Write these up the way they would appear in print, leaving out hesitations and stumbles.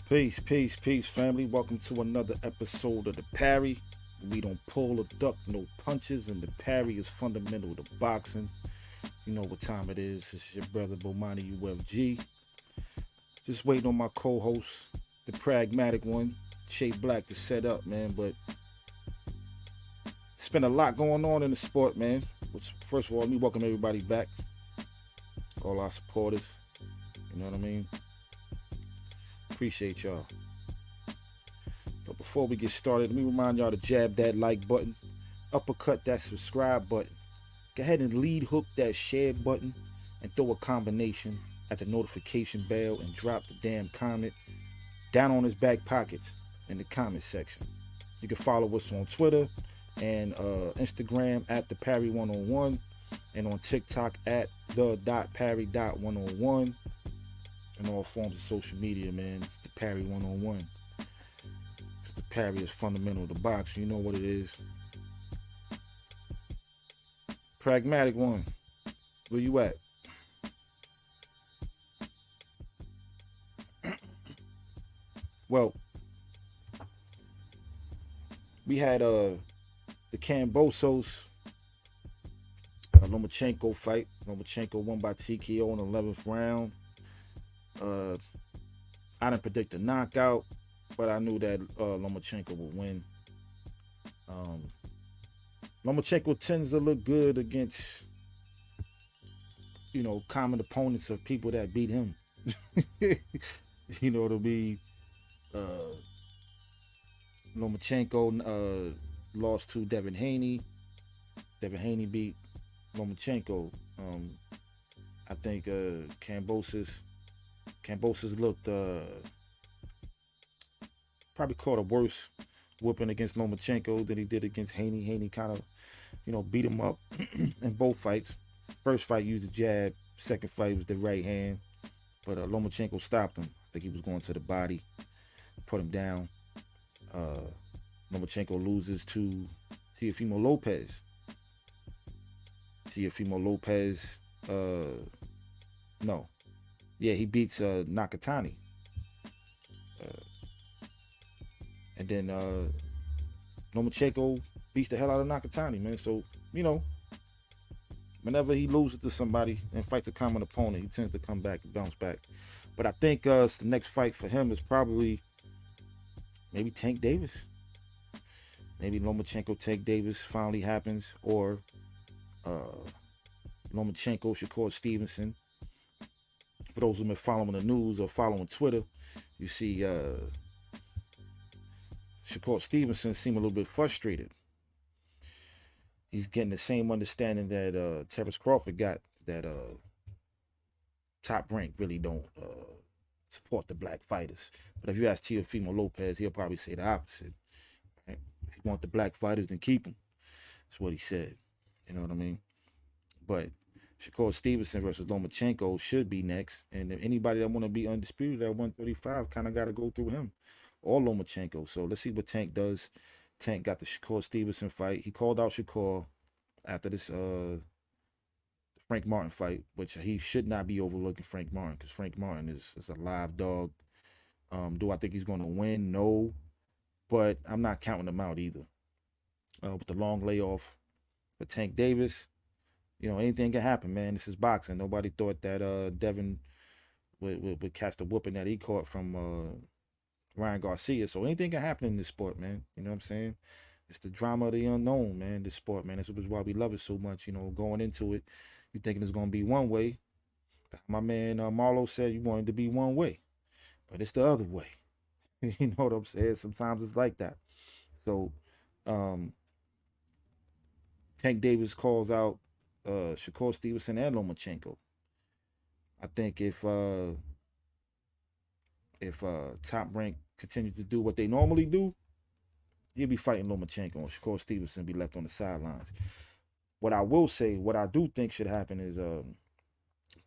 Peace, peace, peace, family. Welcome to another episode of the Parry. We don't pull or duck no punches, and the parry is fundamental to boxing. You know what time it is. It's your brother Bomani UFG. Just waiting on my co-host, the pragmatic one, Shay Black, to set up, man. But it's been a lot going on in the sport, man. Which, first of all, let me welcome everybody back, all our supporters. You know what I mean? Appreciate y'all. But before we get started, let me remind y'all to jab that like button, uppercut that subscribe button, go ahead and lead hook that share button, and throw a combination at the notification bell and drop the damn comment down on his back pockets in the comment section. You can follow us on Twitter and Instagram at the Parry 101 and on TikTok at the.parry.101 and all forms of social media, man. The Parry 101. Because the parry is fundamental to boxing. You know what it is. Pragmatic one. Where you at? Well, we had the Kambosos Lomachenko fight. Lomachenko won by TKO in the 11th round. I didn't predict a knockout, but I knew that Lomachenko would win. Lomachenko tends to look good against, common opponents of people that beat him. It'll be Lomachenko lost to Devin Haney. Devin Haney beat Lomachenko. I think Kambosos looked probably caught a worse whooping against Lomachenko than he did against Haney. Haney kind of, beat him up in both fights. First fight used the jab. Second fight was the right hand. But Lomachenko stopped him. I think he was going to the body, put him down. Lomachenko loses to Teofimo Lopez. Teofimo Lopez, no. Yeah, he beats Nakatani. And then Lomachenko beats the hell out of Nakatani, man. So, whenever he loses to somebody and fights a common opponent, he tends to come back and bounce back. But I think the next fight for him is probably maybe Tank Davis. Maybe Lomachenko, Tank Davis finally happens, or Lomachenko, Shakur Stevenson. For those who've been following the news or following Twitter, you see Shakur Stevenson seem a little bit frustrated. He's getting the same understanding that Terrence Crawford got, that Top Rank really don't support the black fighters. But if you ask Teofimo Lopez, he'll probably say the opposite. Right? If you want the black fighters, then keep them. That's what he said. You know what I mean? But Shakur Stevenson versus Lomachenko should be next. And if anybody that want to be undisputed at 135 kind of got to go through him or Lomachenko. So let's see what Tank does. Tank got the Shakur Stevenson fight. He called out Shakur after this Frank Martin fight, which he should not be overlooking Frank Martin, because Frank Martin is a live dog. Do I think he's going to win? No. But I'm not counting him out either. With the long layoff for Tank Davis, anything can happen, man. This is boxing. Nobody thought that Devin would catch the whooping that he caught from Ryan Garcia. So anything can happen in this sport, man. You know what I'm saying? It's the drama of the unknown, man, this sport, man. This is why we love it so much. Going into it, you thinking it's going to be one way. My man Marlo said you wanted to be one way, but it's the other way. You know what I'm saying? Sometimes it's like that. So Tank Davis calls out Shakur Stevenson and Lomachenko. I think if Top Rank continues to do what they normally do, he'll be fighting Lomachenko, and Shakur Stevenson be left on the sidelines. What I will say, what I do think should happen is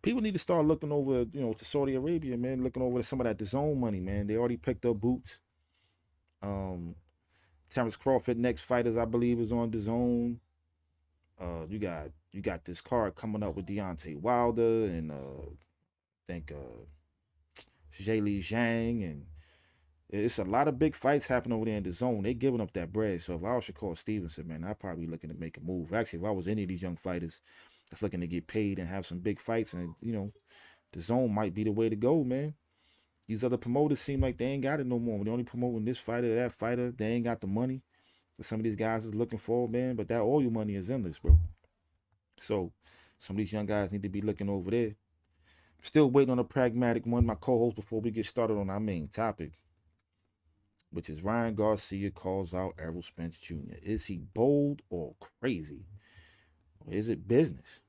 people need to start looking over, to Saudi Arabia, man, looking over some of that DAZN money, man. They already picked up Boots. Terrence Crawford, next fighters, I believe, is on DAZN. You got this card coming up with Deontay Wilder and I think Zheli Zhang and It's a lot of big fights happening over there in the zone. They giving up that bread. So if I was Shakur Stevenson, man, I'd probably be looking to make a move. Actually, if I was any of these young fighters that's looking to get paid and have some big fights, and the zone might be the way to go, man. These other promoters seem like they ain't got it no more. They're only promoting this fighter, that fighter. They ain't got the money that some of these guys is looking for, man. But that oil money is endless, bro. So some of these young guys need to be looking over there. Still waiting on a pragmatic one, my co-host, before we get started on our main topic, which is Ryan Garcia calls out Errol Spence Jr. Is he bold or crazy? Or is it business?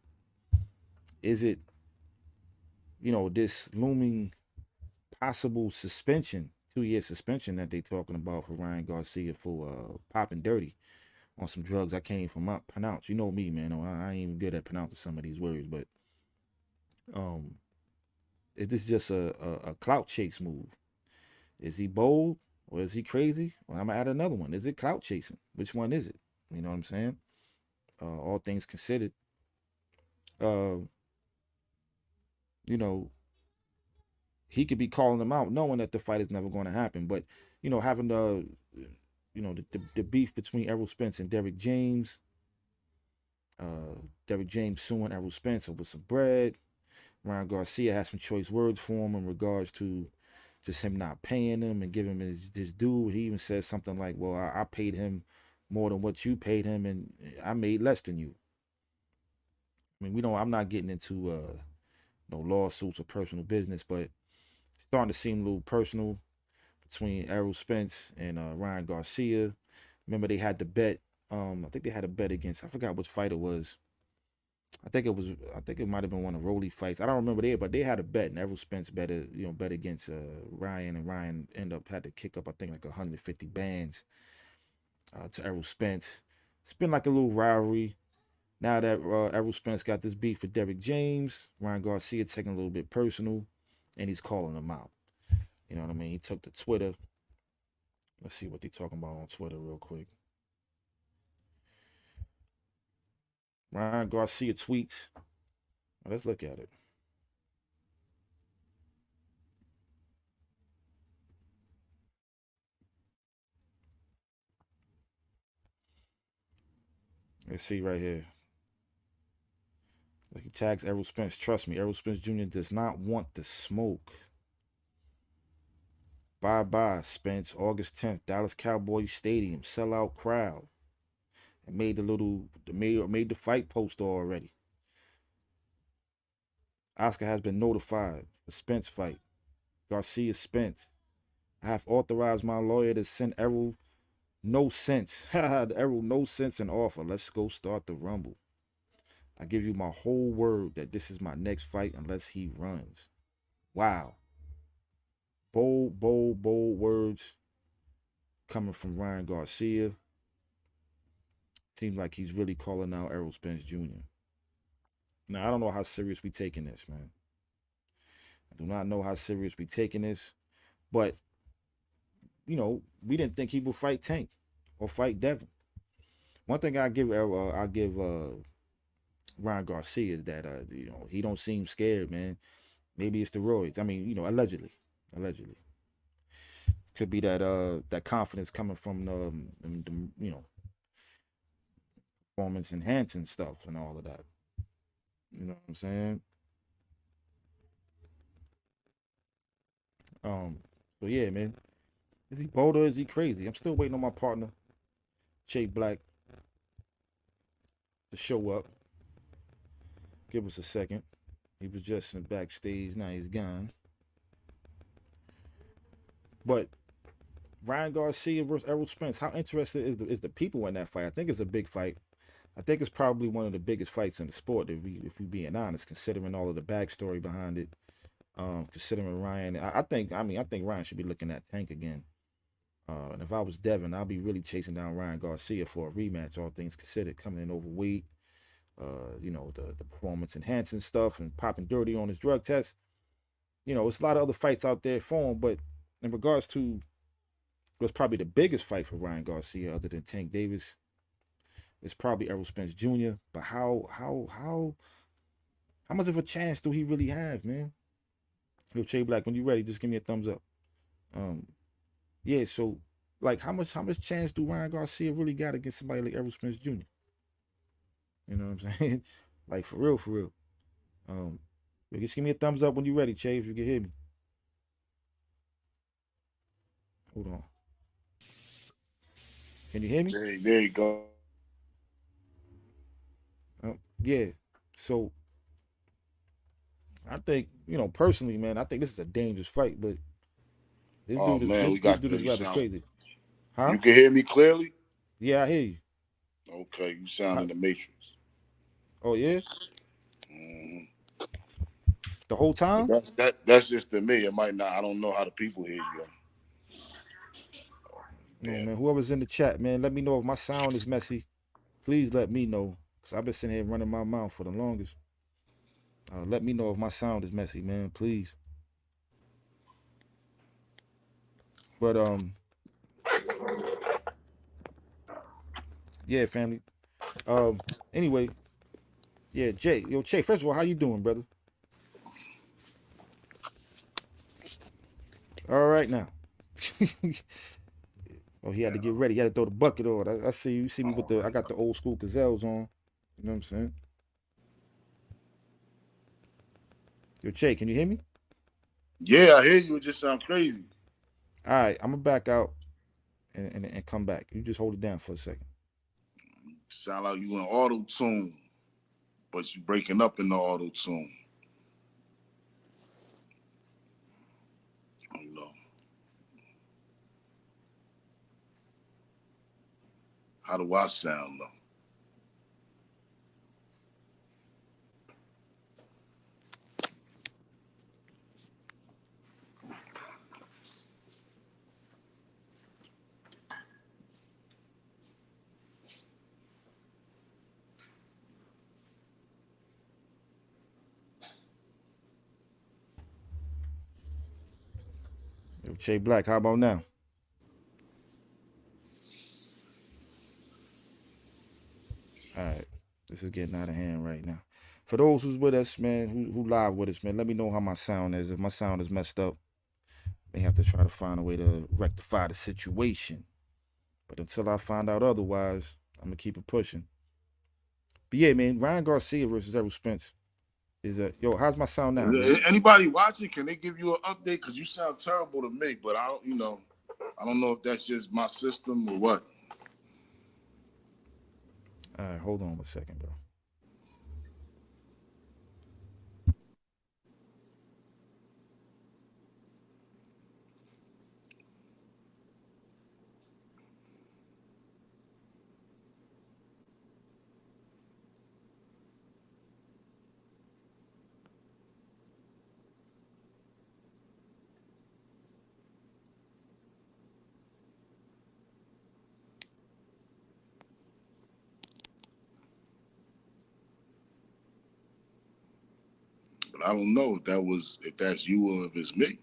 Is it, this looming possible suspension, 2-year suspension that they talking about for Ryan Garcia for popping dirty on some drugs I can't even pronounce. You know me, man. I ain't even good at pronouncing some of these words, but is this just a clout chase move? Is he bold or is he crazy? Well, I'm gonna add another one. Is it clout chasing? Which one is it? You know what I'm saying? All things considered, uh, you know, he could be calling them out, knowing that the fight is never going to happen. But having the beef between Errol Spence and Derrick James, Derrick James suing Errol Spence over some bread. Ryan Garcia has some choice words for him in regards to just him not paying him and giving him his due. He even says something like, well, I paid him more than what you paid him, and I made less than you. I mean, I'm not getting into no lawsuits or personal business, but it's starting to seem a little personal between Errol Spence and Ryan Garcia. Remember, they had the bet. I think they had a bet against, I forgot which fight it was. I think it might have been one of Rolly fights. I don't remember there, but they had a bet, and Errol Spence bet against Ryan, and Ryan had to kick up, I think, like 150 bands to Errol Spence. It's been like a little rivalry. Now that Errol Spence got this beef with Derrick James, Ryan Garcia taking a little bit personal, and he's calling him out. You know what I mean? He took to Twitter. Let's see what they're talking about on Twitter real quick. Ryan Garcia tweets. Let's look at it. Let's see right here. Like, he tags Errol Spence. Trust me, Errol Spence Jr. does not want the smoke. Bye-bye, Spence. August 10th, Dallas Cowboys Stadium. Sellout crowd. And made the fight poster already. Oscar has been notified for Spence fight. Garcia Spence. I have authorized my lawyer to send Errol no sense. Errol no sense an offer. Let's go start the rumble. I give you my whole word that this is my next fight unless he runs. Wow. Bold words coming from Ryan Garcia. Seems like he's really calling out Errol Spence Jr. Now, I don't know how serious we taking this, man. I do not know how serious we taking this. But, we didn't think he would fight Tank or fight Devin. One thing I give Ryan Garcia is that he don't seem scared, man. Maybe it's the roids. I mean, allegedly. Could be that confidence coming from the performance enhancing stuff and all of that. You know what I'm saying? So yeah, man. Is he bold or is he crazy? I'm still waiting on my partner, Jay Black, to show up. Give us a second. He was just in backstage. Now he's gone. But Ryan Garcia versus Errol Spence. How interested is the people in that fight? I think it's a big fight. I think it's probably one of the biggest fights in the sport, if we being honest, considering all of the backstory behind it. Considering Ryan, I think Ryan should be looking at Tank again. And if I was Devin, I'd be really chasing down Ryan Garcia for a rematch, all things considered, coming in overweight. The performance enhancing stuff and popping dirty on his drug test. It's a lot of other fights out there for him, but in regards to what's probably the biggest fight for Ryan Garcia other than Tank Davis, it's probably Errol Spence Jr. But how much of a chance do he really have, man? Yo, Jay Black, when you ready, just give me a thumbs up. Yeah, so like how much chance do Ryan Garcia really got against somebody like Errol Spence Jr.? You know what I'm saying? Like for real, for real. Um, just give me a thumbs up when you're ready, Che, if you can hear me. Hold on. Can you hear me? There you go. Yeah. So I think, personally, man, I think this is a dangerous fight, but this Oh dude is man, this, we this got dude the. is You rather sound. crazy. Huh? You can hear me clearly. Yeah, I hear you. Okay, you sound Huh? in the matrix. Oh yeah? Hmm. The whole But time? that's just to me. It might not. I don't know how the people hear you. No, Yeah. man. Whoever's in the chat, man, let me know if my sound is messy. Please let me know. Cause I've been sitting here running my mouth for the longest. Let me know if my sound is messy, man. Please. But yeah, family. Um, anyway, yeah, Jay, yo, Jay. First of all, how you doing, brother? All right now. Oh, he had to Yeah. get ready. He had to throw the bucket on. I see you. See me with the. I got the old school gazelles on. You know what I'm saying? Yo, Jay, can you hear me? Yeah, I hear you. It just sound crazy. All right, I'm gonna back out and come back. You just hold it down for a second. Sound like you in auto tune, but you breaking up in the auto tune. You know. How do I sound though? Yo, Jay Black, how about now? All right, this is getting out of hand right now. For those who's with us, man, who live with us, man, let me know how my sound is. If my sound is messed up, may have to try to find a way to rectify the situation. But until I find out otherwise, I'm gonna keep it pushing. But yeah, man, Ryan Garcia versus Errol Spence is a yo. How's my sound now, man? Anybody watching? Can they give you an update? Because you sound terrible to me. But I don't. I don't know if that's just my system or what. All right, hold on a second, bro. But I don't know if that's you or if it's me.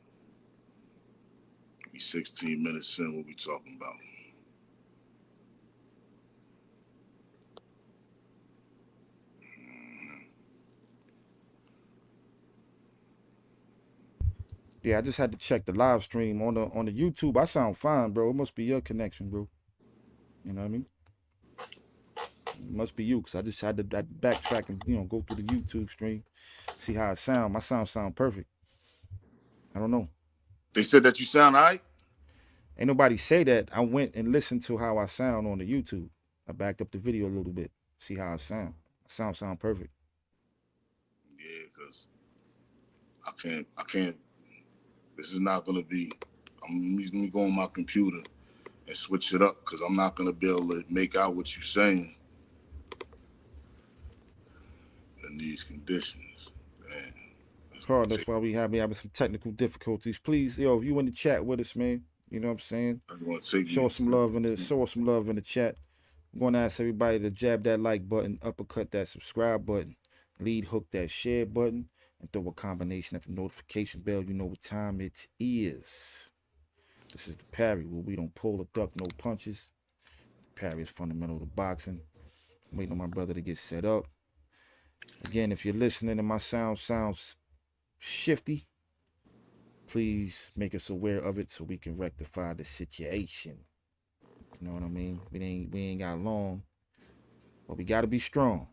We 16 minutes in. What we talking about? Yeah, I just had to check the live stream on the YouTube. I sound fine, bro. It must be your connection, bro. You know what I mean? It must be you, cause I just had to backtrack and go through the YouTube stream, see how it sound. My sound perfect. I don't know. They said that you sound alright. Ain't nobody say that. I went and listened to how I sound on the YouTube. I backed up the video a little bit, see how I sound. My sound perfect. Yeah, because I can't. This is not gonna be. Let me go on my computer and switch it up because I'm not gonna be able to make out what you're saying in these conditions. Man, that's gonna Pardon, take. that's why we having some technical difficulties. Please, yo, if you in the chat with us, man, you know what I'm saying? That's gonna take Show me. us some love in the show us some love in the chat. I'm gonna ask everybody to jab that like button, uppercut that subscribe button, lead hook that share button, and throw a combination at the notification bell. You know what time it is. This is the Parry, where we don't pull or duck no punches. Parry is fundamental to boxing. I'm waiting on my brother to get set up. Again, if you're listening and my sound sounds shifty, please make us aware of it so we can rectify the situation. You know what I mean? We ain't got long, but we got to be strong.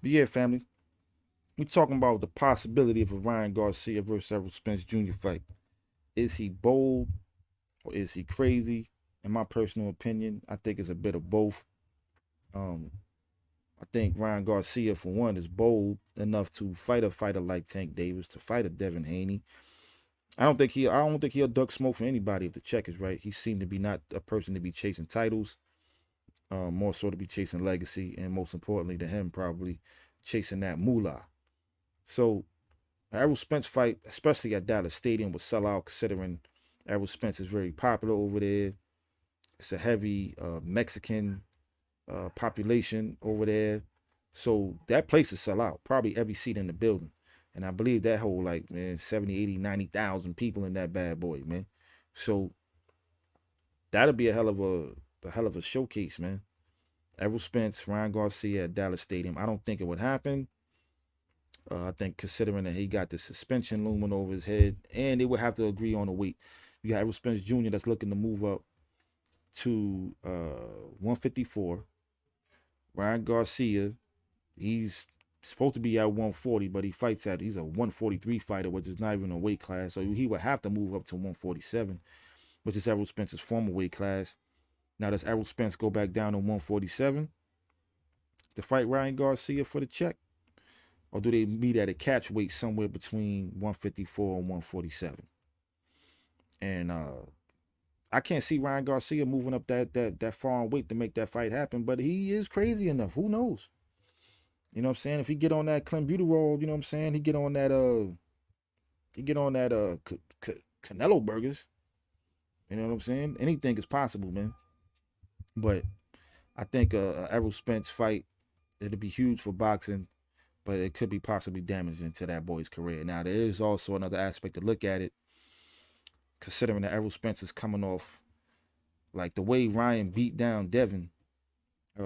But yeah, family, we talking about the possibility of a Ryan Garcia versus Errol Spence Jr. fight. Is he bold or is he crazy? In my personal opinion, I think it's a bit of both. Um, I think Ryan Garcia, for one, is bold enough to fight a fighter like Tank Davis, to fight a Devin Haney. I don't think he'll duck smoke for anybody if the check is right. He seemed to be not a person to be chasing titles, more so to be chasing legacy, and most importantly to him, probably chasing that moolah. So, Errol Spence fight, especially at Dallas Stadium, would sell out considering Errol Spence is very popular over there. It's a heavy Mexican population over there. So that place will sell out, probably every seat in the building. And I believe that whole, like, man, 70, 80, 90,000 people in that bad boy, man. So that'll be a hell of a showcase, man. Errol Spence, Ryan Garcia at Dallas Stadium. I don't think it would happen. I think considering that he got the suspension looming over his head, and they would have to agree on the weight. You got Errol Spence Jr. that's looking to move up to 154. Ryan Garcia, he's supposed to be at 140, but he's a 143 fighter, which is not even a weight class. So he would have to move up to 147, which is Errol Spence's former weight class. Now, does Errol Spence go back down to 147 to fight Ryan Garcia for the check? Or do they meet at a catch weight somewhere between 154 and 147? And I can't see Ryan Garcia moving up that far in weight to make that fight happen, but he is crazy enough. Who knows? You know what I'm saying? If he get on that clenbuterol, you know what I'm saying? He get on that Canelo burgers. You know what I'm saying? Anything is possible, man. But I think a Errol Spence fight, it'll be huge for boxing, but it could be possibly damaging to that boy's career. Now, there is also another aspect to look at it, considering that Errol Spence is coming off, like, the way Ryan beat down Devin.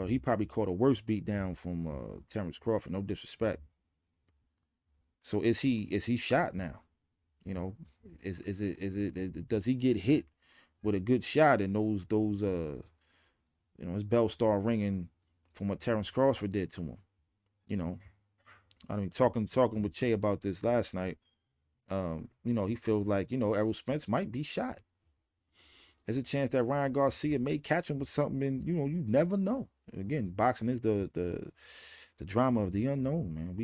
He probably caught a worse beat down from Terrence Crawford. No disrespect. So is he shot now? You know, is it does he get hit with a good shot and those his bell start ringing from what Terrence Crawford did to him? You know, I mean, talking with Che about this last night. He feels like, Errol Spence might be shot. There's a chance that Ryan Garcia may catch him with something, and you never know. Again, boxing is the drama of the unknown, man.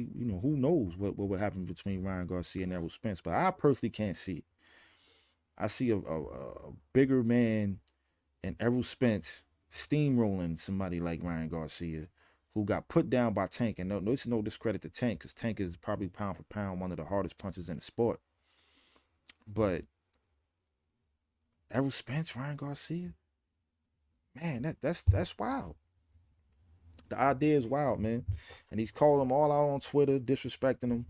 Who knows what would happen between Ryan Garcia and Errol Spence, but I personally can't see it. I see a bigger man in Errol Spence steamrolling somebody like Ryan Garcia, who got put down by Tank. And there's no discredit to Tank, because Tank is probably pound for pound one of the hardest punchers in the sport. But Errol Spence, Ryan Garcia, man, that's wild. The idea is wild, man. And he's calling them all out on Twitter, disrespecting them,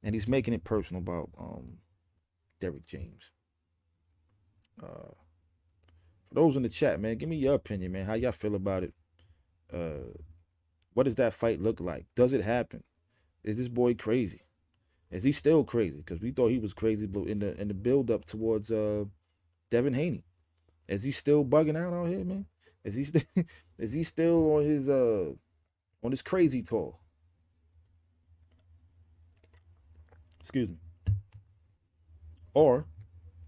and he's making it personal about Derrick James. For those in the chat, man, give me your opinion, man. How y'all feel about it? What does that fight look like? Does it happen? Is this boy crazy? Is he still crazy? Because we thought he was crazy, but in the build up towards Devin Haney, is he still bugging out here, man? Is he still on his crazy tour? Excuse me. Or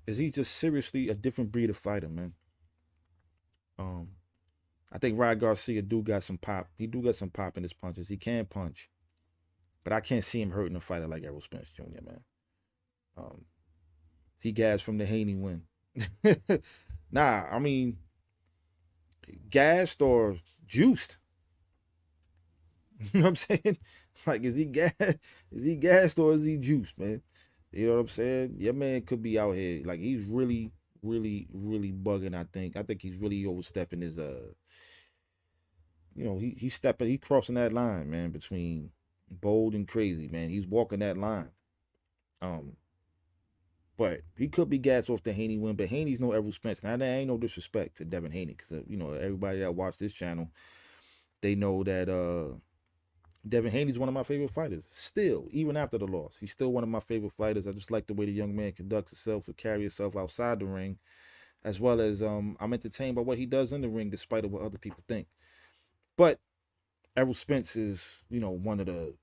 is he just seriously a different breed of fighter, man? I think Ryan Garcia do got some pop. He do got some pop in his punches. He can punch, but I can't see him hurting a fighter like Errol Spence Jr., man. He gassed from the Haney win. Nah, I mean, gassed or juiced. You know what I'm saying? Like, is he gassed or is he juiced, man? You know what I'm saying? Your man could be out here like he's really, really, really bugging. I think he's really overstepping his he crossing that line, man, between bold and crazy, man. He's walking that line. Um, but he could be gas off the Haney win, but Haney's no Errol Spence. Now there ain't no disrespect to Devin Haney, because everybody that watched this channel, they know that Devin Haney's one of my favorite fighters. Still, even after the loss, he's still one of my favorite fighters. I just like the way the young man conducts himself and carry himself outside the ring, as well as I'm entertained by what he does in the ring, despite of what other people think. But Errol Spence is, one of the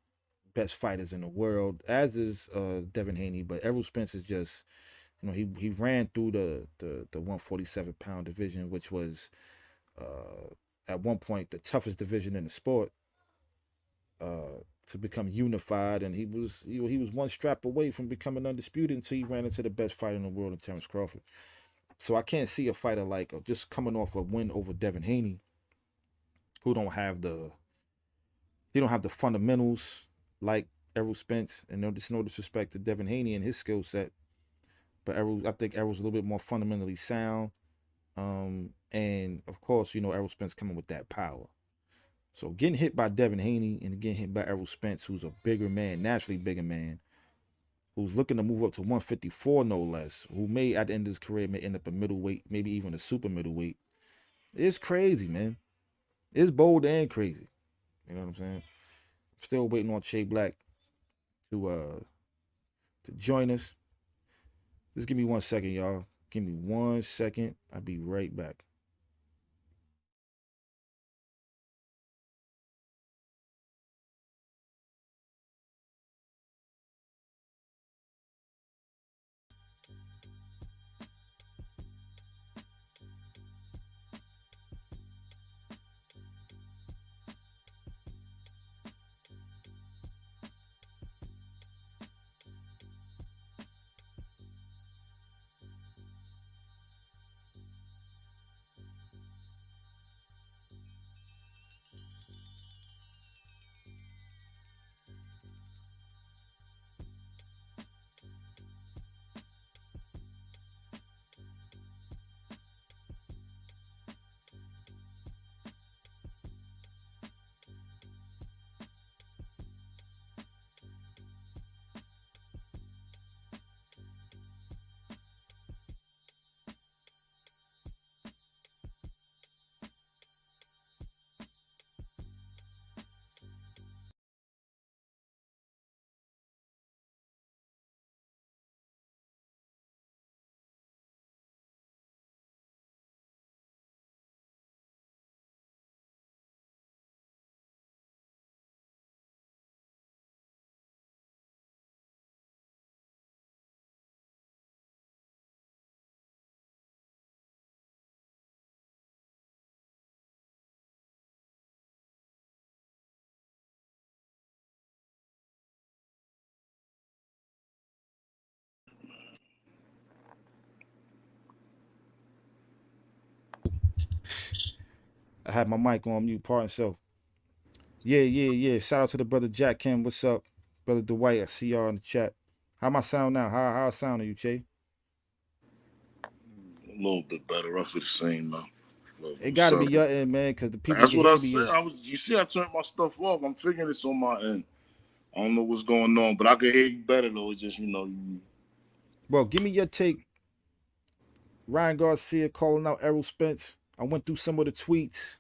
best fighters in the world, as is Devin Haney. But Errol Spence is just, he ran through the 147-pound division, which was at one point the toughest division in the sport, to become unified, and he was one strap away from becoming undisputed until he ran into the best fighter in the world in Terrence Crawford. So I can't see a fighter like just coming off a win over Devin Haney, who don't have the fundamentals like Errol Spence, and no disrespect to Devin Haney and his skill set, but I think Errol's a little bit more fundamentally sound. And of course, Errol Spence coming with that power. So getting hit by Devin Haney and getting hit by Errol Spence, who's a bigger man, naturally bigger man, who's looking to move up to 154 no less, who may at the end of his career may end up a middleweight, maybe even a super middleweight. It's crazy, man. It's bold and crazy. You know what I'm saying? Still waiting on Shea Black to join us. Just give me 1 second, y'all. Give me 1 second. I'll be right back. I had my mic on mute, pardon self. Yeah, yeah, yeah. Shout out to the brother Jack Kim. What's up? Brother Dwight, I see y'all in the chat. How my sound now? How I sound are you, Che? A little bit better, roughly the same now. It What's gotta up? be your end, man, because the people That's can what I hear me said. is You see, I turned my stuff off. I'm figuring it's on my end. I don't know what's going on, but I can hear you better though. It's just well, give me your take. Ryan Garcia calling out Errol Spence. I went through some of the tweets.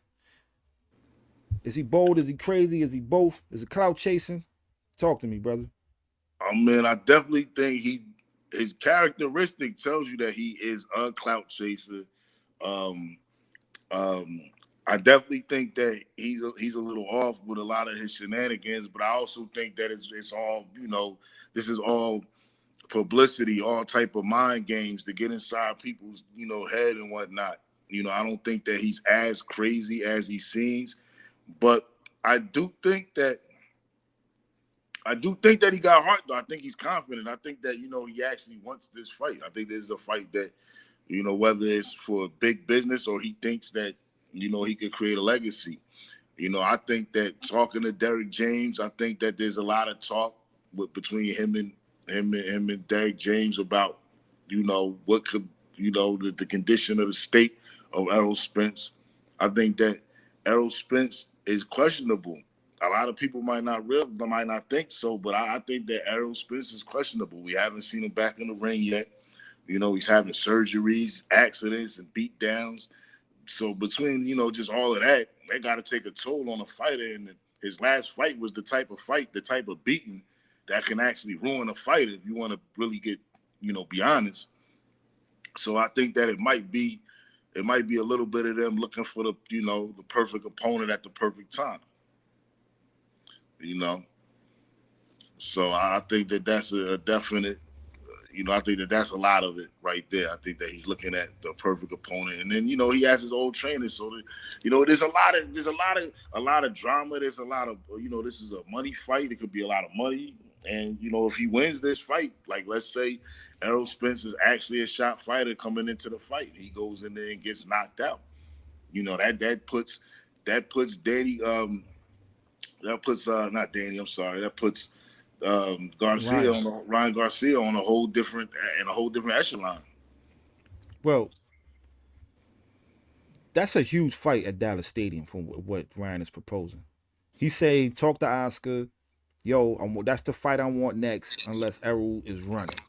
Is he bold? Is he crazy? Is he both? Is it clout chasing? Talk to me, brother. I mean, I definitely think his characteristic tells you that he is a clout chaser. Um, um, I definitely think that he's a little off with a lot of his shenanigans, but I also think that it's all this is all publicity, all type of mind games to get inside people's head and whatnot. I don't think that he's as crazy as he seems, but I do think that he got heart though. I think he's confident. I think that he actually wants this fight. I think this is a fight that whether it's for big business or he thinks that he could create a legacy. I think that talking to Derrick James, I think that there's a lot of talk between him him and Derek James about, what could, the condition of the state of Errol Spence. I think that Errol Spence is questionable. A lot of people might not think so, but I think that Errol Spence is questionable. We haven't seen him back in the ring yet. He's having surgeries, accidents, and beat downs. So between, just all of that, they got to take a toll on a fighter. And his last fight was the type of fight, the type of beating that can actually ruin a fight if you want to really get, be honest. So I think that it might be a little bit of them looking for the perfect opponent at the perfect time. You know, so I think that that's a definite. I think that that's a lot of it right there. I think that he's looking at the perfect opponent, and then he has his old trainers. So there's a lot of drama. There's a lot of this is a money fight. It could be a lot of money, and if he wins this fight, like let's say Errol Spence is actually a shot fighter coming into the fight, he goes in there and gets knocked out. That puts Danny that puts not Danny. I'm sorry. That puts Garcia Ryan. on Ryan Garcia on a whole different echelon. Well, that's a huge fight at Dallas Stadium from what Ryan is proposing. He say talk to Oscar, yo, that's the fight I want next, unless Errol is running.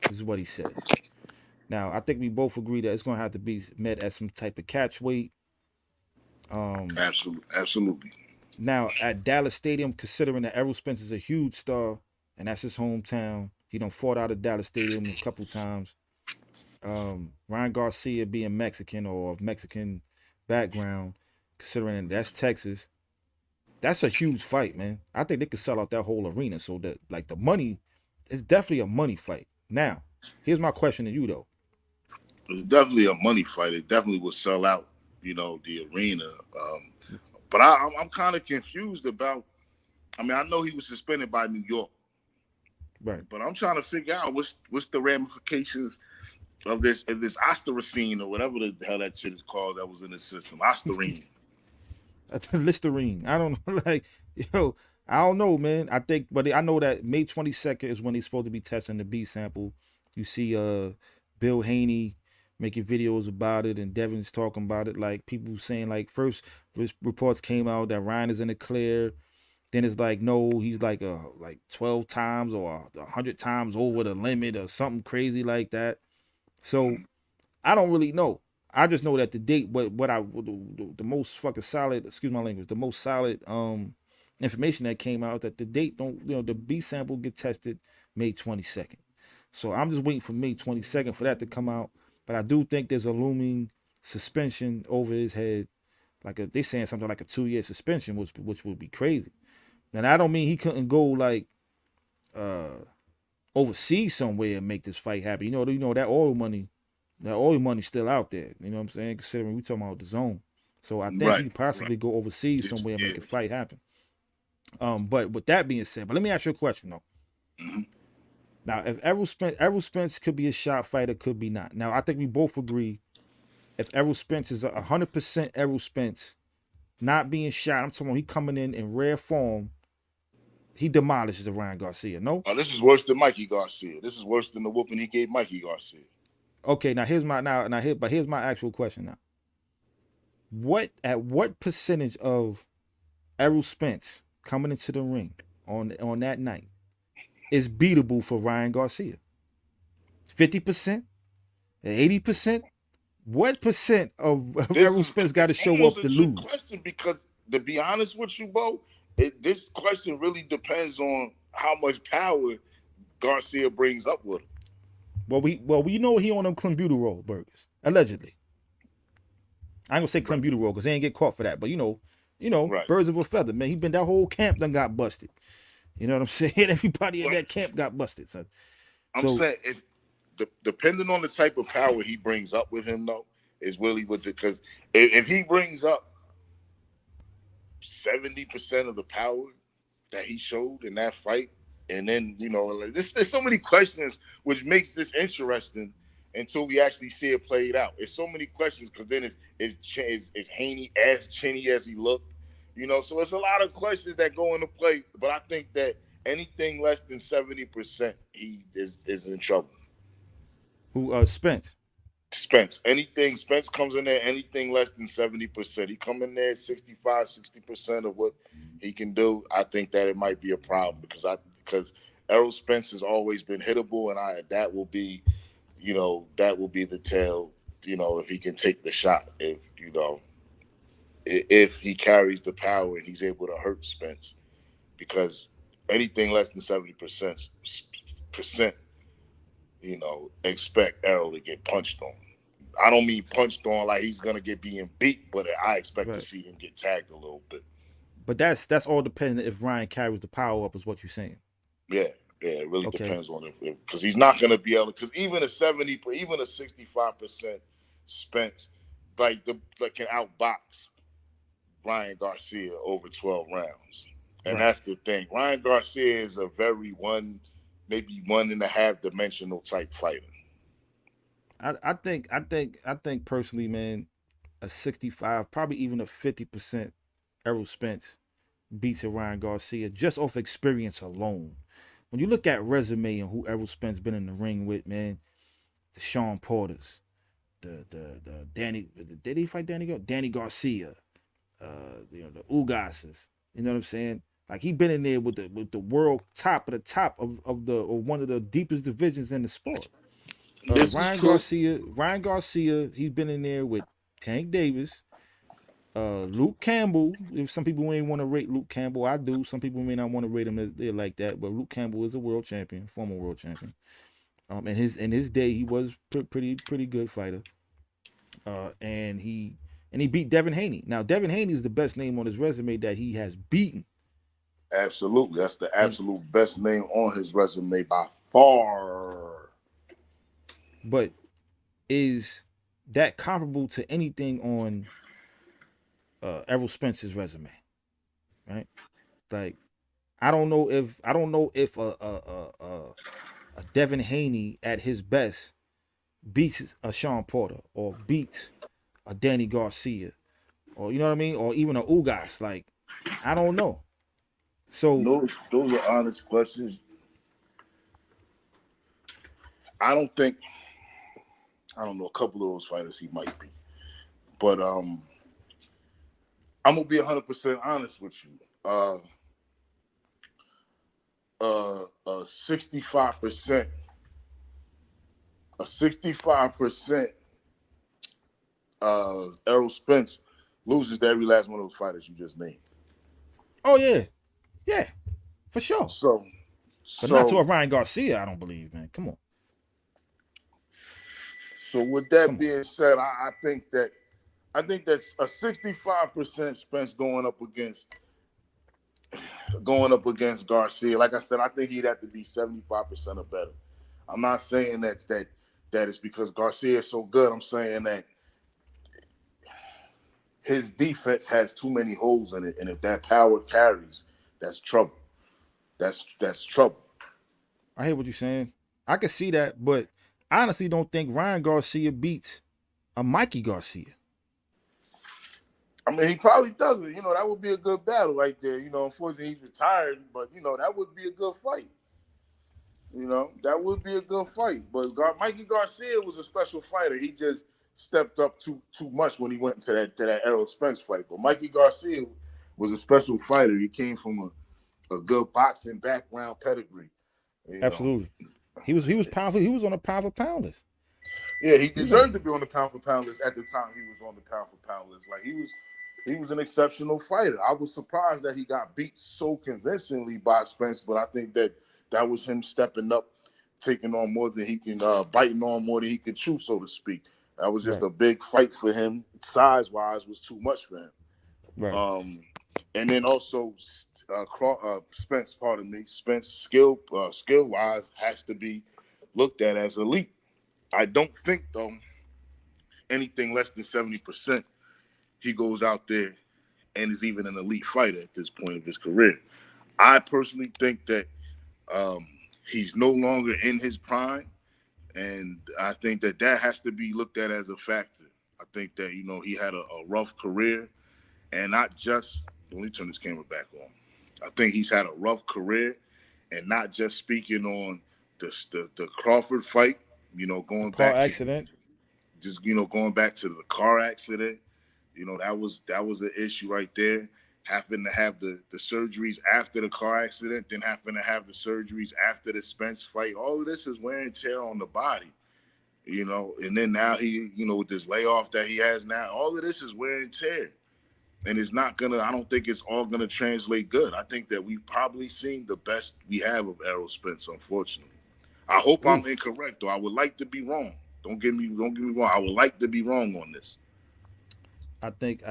This is what he says. Now, I think we both agree that it's gonna have to be met at some type of catch weight. Um, Absolutely. Now at Dallas Stadium, considering that Errol Spence is a huge star and that's his hometown, he done fought out of Dallas Stadium a couple times. Ryan Garcia being Mexican or of Mexican background, considering that's Texas, that's a huge fight, man. I think they could sell out that whole arena. So that like the money, it's definitely a money fight. Now, here's my question to you though. It's definitely a money fight. It definitely will sell out, the arena. But I'm kind of confused about. I mean, I know he was suspended by New York, Right. but I'm trying to figure out what's the ramifications of this Ostarine or whatever the hell that shit is called that was in the system. Ostarine. That's Listerine. I don't know. Like, yo, I don't know, man. I think, but I know that May 22nd is when they're supposed to be testing the B sample. You see, Bill Haney making videos about it, and Devin's talking about it. Like people saying, like first reports came out that Ryan is in the clear. Then it's like no, he's like 12 times or 100 times over the limit or something crazy like that. So I don't really know. I just know that the date, the most fucking solid, excuse my language, the most solid information that came out that the date don't, the B sample get tested May 22nd. So I'm just waiting for May 22nd for that to come out. But I do think there's a looming suspension over his head, they saying something like a 2-year suspension, which would be crazy. And I don't mean he couldn't go like uh overseas somewhere and make this fight happen. That oil money's still out there. You know what I'm saying? Considering we talking about the zone. So I think he Right. possibly Right. go overseas Just, somewhere and yeah. make a fight happen. But with that being said, but let me ask you a question though. Hmm. Now, if Errol Spence could be a shot fighter, could be not. Now, I think we both agree if Errol Spence is 100% Errol Spence, not being shot, I'm talking about he coming in rare form, he demolishes the Ryan Garcia. No? Oh, this is worse than Mikey Garcia. This is worse than the whooping he gave Mikey Garcia. Okay, now here's my actual question now. What percentage of Errol Spence coming into the ring on that night is beatable for Ryan Garcia? 50%? 80%? What percent of This Errol is Spence got to it's show almost up a to trick lose? question because to be honest with you, Bo, this question really depends on how much power Garcia brings up with him. We know he on them clenbuterol burgers allegedly. I ain't gonna say Right. clenbuterol because they ain't get caught for that, but Right. birds of a feather, man. He been that whole camp done got busted. You know what I'm saying? Everybody in Well, that camp got busted. So, I'm so saying depending on the type of power he brings up with him, though, is really what because if he brings up 70% of the power that he showed in that fight, and then like, there's so many questions which makes this interesting until we actually see it played out. It's so many questions because then is Haney as chinny as he looked, so it's a lot of questions that go into play. But I think that anything less than 70%, he is in trouble. Who Spence? Spence, anything Spence comes in there, anything less than 70%. He come in there 65, 60% of what he can do. I think that it might be a problem because Errol Spence has always been hittable, and that will be, that will be the tell, if he can take the shot, if he carries the power and he's able to hurt Spence, because anything less than 70%, expect Errol to get punched on. I don't mean punched on like he's gonna get being beat, but I expect to Right. see him get tagged a little bit. But that's all dependent if Ryan carries the power up, is what you're saying. Yeah, it really Okay. depends on if because he's not gonna be able to. Because even a 65% Spence, can outbox Ryan Garcia over 12 rounds, and Right. that's the thing. Ryan Garcia is a very maybe 1.5 dimensional type fighter. I think personally, man, a 65, probably even a 50% Errol Spence beats a Ryan Garcia just off experience alone. When you look at resume and who Errol Spence been in the ring with, man, the Sean Porters, the Danny, did he fight Danny Garcia, the Ugases. You know what I'm saying? Like he been in there with the world top of the top of one of the deepest divisions in the sport. This is true. Ryan Garcia, he's been in there with Tank Davis, Luke Campbell. If some people ain't want to rate Luke Campbell, I do. Some people may not want to rate him as they like that, but Luke Campbell is a world champion, former world champion. In his day, he was pretty good fighter. And he beat Devin Haney. Now Devin Haney is the best name on his resume that he has beaten. Absolutely, that's the And absolute best name on his resume by far. but is that comparable to anything on Errol Spence's resume? Right? Like I don't know if a Devin Haney at his best beats a Sean Porter or beats a Danny Garcia or you know what I mean, or even a Ugas. Like I don't know. So Those are honest questions. I don't think I don't know a couple of those fighters he might be, but I'm gonna be 100% honest with you. Uh, 65%, a 65% Errol Spence loses to every last one of those fighters you just named. oh yeah, yeah, for sure. So, But not to so, a Ryan Garcia, I don't believe, man. Come on. so with that Come on. being said, I think that's a 65% Spence going up against Garcia. Like I said, I think he'd have to be 75% or better. I'm not saying that it's because Garcia is so good. I'm saying that his defense has too many holes in it, and if that power carries, that's trouble. That's trouble. I hear what you're saying. I can see that, but I honestly don't think Ryan Garcia beats a Mikey Garcia. I mean, he probably doesn't. That would be a good battle right there. Unfortunately, he's retired, but that would be a good fight. That would be a good fight. But Mikey Garcia was a special fighter. He just stepped up too much when he went into that Errol Spence fight. But Mikey Garcia was a special fighter. He came from a good boxing background pedigree. You know, Absolutely. He was powerful. He was on a pound for pound list. yeah, he He was on. deserved to be on the pound for pound list at the time he was on the pound for pound list. Like he was an exceptional fighter. I was surprised that he got beat so convincingly by Spence, but I think that was him stepping up, taking on more than he can, biting on more than he could chew, so to speak. That was just Right. a big fight for him. Size wise, was too much for him. Right. And then also Spence, pardon me, Spence skill wise has to be looked at as elite. I don't think though anything less than 70% he goes out there and is even an elite fighter at this point of his career. I personally think that um, he's no longer in his prime, and I think that has to be looked at as a factor. I think that he had a rough career, and not just. Let me turn this camera back on. I think he's had a rough career, and not just speaking on the Crawford fight. The Going car back to accident. just going back to the car accident. That was an issue right there. Having to have the surgeries after the car accident, then having to have the surgeries after the Spence fight. All of this is wear and tear on the body. And then now with this layoff that he has now, all of this is wear and tear. And it's not gonna, I don't think it's all gonna translate good. I think that we've probably seen the best we have of Errol Spence, unfortunately. I hope I'm Oof. incorrect, though. I would like to be wrong. Don't get me wrong. I would like to be wrong on this. I think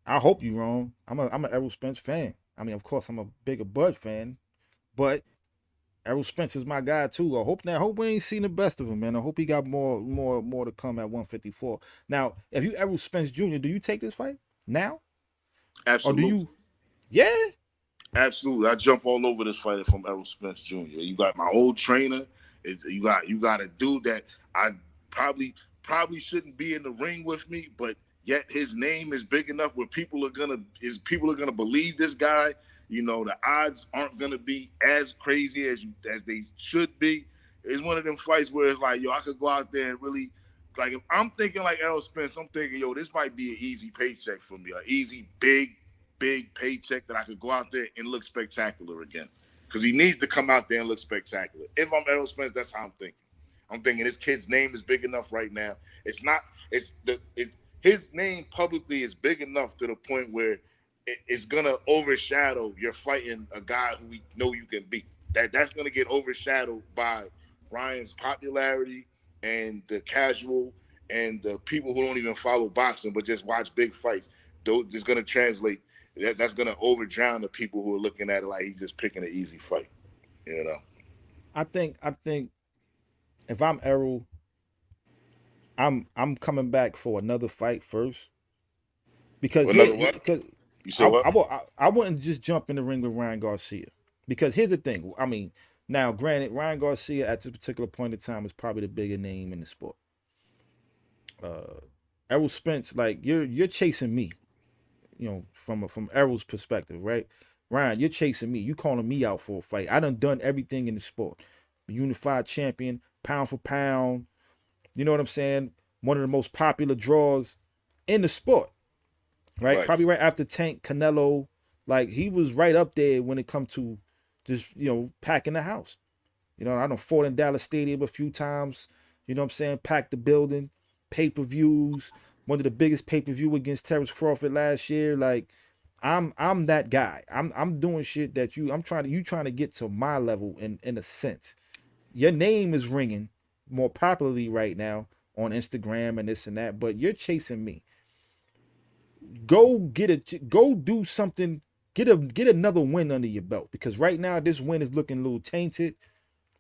I hope you're wrong. I'm a Errol Spence fan. I mean, of course, I'm a bigger Bud fan, but Errol Spence is my guy too. I hope we ain't seen the best of him, man. I hope he got more to come at 154. Now, if you Errol Spence Jr., do you take this fight now, or do Absolutely. you? Yeah. Absolutely, I jump all over this fighter from Errol Spence Jr. You got my old trainer. You got a dude that I probably shouldn't be in the ring with me, but yet his name is big enough where people are gonna believe this guy. The odds aren't gonna be as crazy as they should be. It's one of them fights where it's like, yo, I could go out there and really, like, if I'm thinking like Errol Spence, I'm thinking, yo, this might be an easy paycheck for me, an easy big paycheck that I could go out there and look spectacular again. Because he needs to come out there and look spectacular. If I'm Errol Spence, that's how I'm thinking. I'm thinking this kid's name is big enough right now. It's not. It's his name publicly is big enough to the point where it's gonna overshadow you're fighting a guy who we know you can beat. That's gonna get overshadowed by Ryan's popularity and the casual and the people who don't even follow boxing but just watch big fights. It's gonna translate. That's gonna over drown the people who are looking at it like he's just picking an easy fight. You know, I think if I'm Errol, I'm coming back for another fight first because here another what? because You said I what? I, will- I wouldn't just jump in the ring with Ryan Garcia because here's the thing. I mean, now granted, Ryan Garcia at this particular point in time is probably the bigger name in the sport. Uh, Errol Spence, like you're chasing me, from Errol's perspective, right? Ryan, you're chasing me. You calling me out for a fight. I done everything in the sport. Unified champion, pound for pound. You know what I'm saying? One of the most popular draws in the sport, right? Right. Probably right after Tank, Canelo. Like he was right up there when it come to just packing the house. I done fought in Dallas Stadium a few times. You know what I'm saying? Packed the building, pay-per-views. One of the biggest pay-per-view against Terrence Crawford last year. Like, I'm that guy. I'm doing shit that you trying to get to my level in a sense. Your name is ringing more popularly right now on Instagram and this and that, but you're chasing me. Go do something. Get another win under your belt because right now this win is looking a little tainted,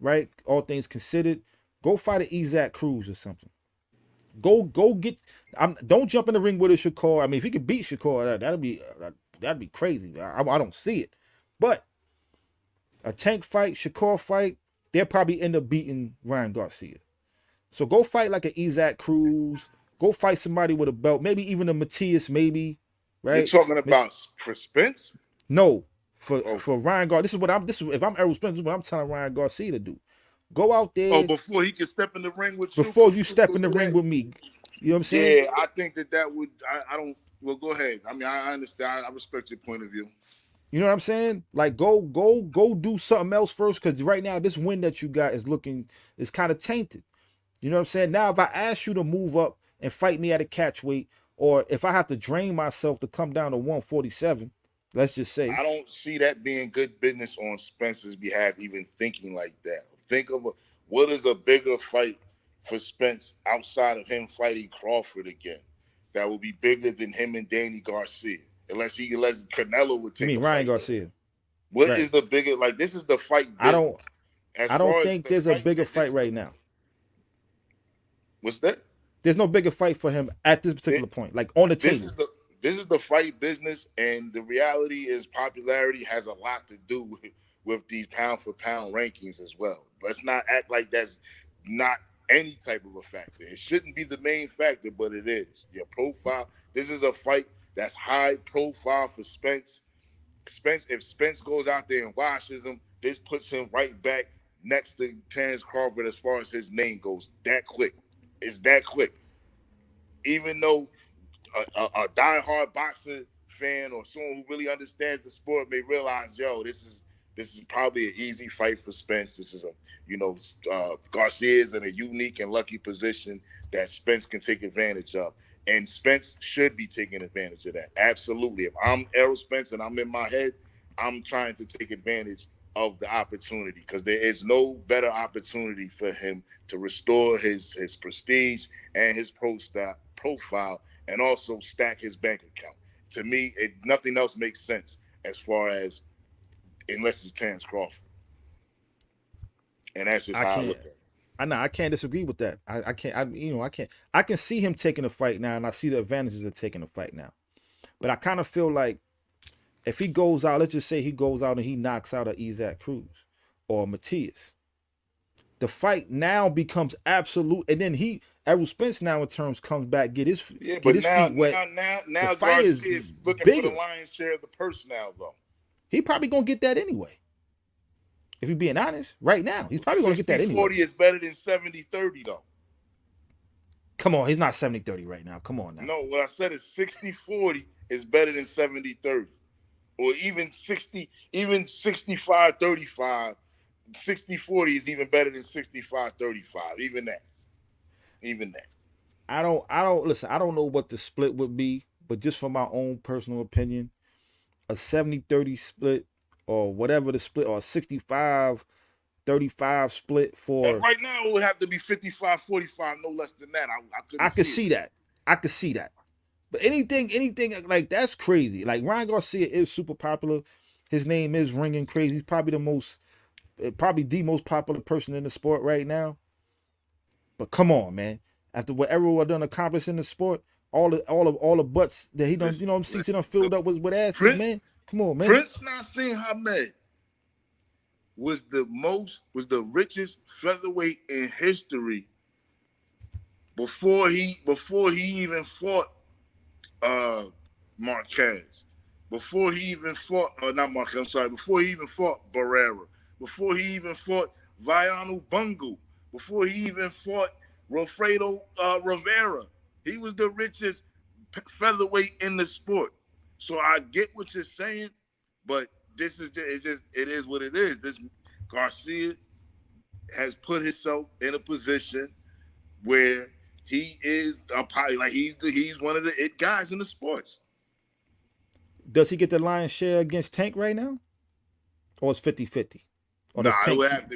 right? All things considered, go fight an Isaac Cruz or something. Go get. Don't jump in the ring with a Shakur. I mean, if he could beat Shakur, that'd be crazy. I don't see it, but a Tank fight, Shakur fight, they'll probably end up beating Ryan Garcia. So go fight like an Isaac Cruz. Go fight somebody with a belt, maybe even a Matias, maybe, You're right? talking about for Spence? No, for Oh, for Ryan Garcia. This is if I'm Errol Spence, this is what I'm telling Ryan Garcia to do. Go out oh, there before he can step in the ring with you, before you step in the do ring that. with me. You know what I'm saying? Yeah, I think that would. I don't. Well, go ahead. I mean, I understand. I respect your point of view. You know what I'm saying? Like go do something else first, because right now this win that you got is kind of tainted. You know what I'm saying? Now if I ask you to move up and fight me at a catch weight, or if I have to drain myself to come down to 147, let's just say. I don't see that being good business on Spence's behalf, even thinking like that. Think of what is a bigger fight for Spence outside of him fighting Crawford again that will be bigger than him and Danny Garcia, unless Canelo would You take mean a Ryan fight for him. Garcia? What Right. is the bigger, like, this is the fight I don't business. As I don't far as think the there's a fight, bigger this fight is the right now. what's that? There's no bigger fight for him at this particular point, like on the this table. is the this is the fight business, and the reality is popularity has a lot to do with these pound for pound rankings as well. Let's not act like that's not any type of a factor. It shouldn't be the main factor, but it is. Your profile. This is a fight that's high profile for Spence. If Spence goes out there and washes him, this puts him right back next to Terrence Crawford as far as his name goes. That quick. It's that quick. Even though a diehard boxer fan or someone who really understands the sport may realize, yo, this is probably an easy fight for Spence. This is a, Garcia is in a unique and lucky position that Spence can take advantage of. And Spence should be taking advantage of that. Absolutely. If I'm Errol Spence and I'm in my head, I'm trying to take advantage of the opportunity because there is no better opportunity for him to restore his prestige and his profile and also stack his bank account. To me, nothing else makes sense as far as unless it's Terrence Crawford, and that's just I how I can't. look at it. I know I can't disagree with that. I can't. I can't. I can see him taking a fight now, and I see the advantages of taking a fight now. But I kind of feel like if he goes out, let's just say he goes out and he knocks out a Isaac Cruz or Matias, the fight now becomes absolute. And then Errol Spence now in terms comes back, Yeah, get but his feet wet. The now fight is Garcia is looking for the bigger. lion's share of the purse now, though. He probably gonna get that anyway. If you're being honest, right now, he's probably gonna get that anyway. 60-40 is better than 70-30, though. Come on, he's not 70-30 right now. Come on now. No, what I said is 60-40 is better than 70-30. Or even 65-35. 60-40 is even better than 65-35. Even that. Even that. I don't listen, I don't know what the split would be, but just from my own personal opinion, a 70-30 split or whatever the split or a 65-35 split And for right now, it would have to be 55-45, no less than that. I couldn't I could see see it. that. I could see that. But anything like that's crazy. Like Ryan Garcia is super popular. His name is ringing crazy. He's probably the most popular person in the sport right now. But come on, man. After what Errol done accomplished in the sport, all the butts that he done, seats he done filled up with asses, Prince, man. Come on, man. Prince Nassim Hamed was the richest featherweight in history before he even fought Marquez, before he even fought not Marquez, I'm sorry, before he even fought Barrera, before he even fought Vianu Bungu, before he even fought Wilfredo Rivera. He was the richest featherweight in the sport. So I get what you're saying, but this is it is what it is. This Garcia has put himself in a position where he is like he's one of the it guys in the sports. Does he get the lion's share against Tank right now? Or it's 50-50? Or Nah, does it Tank would have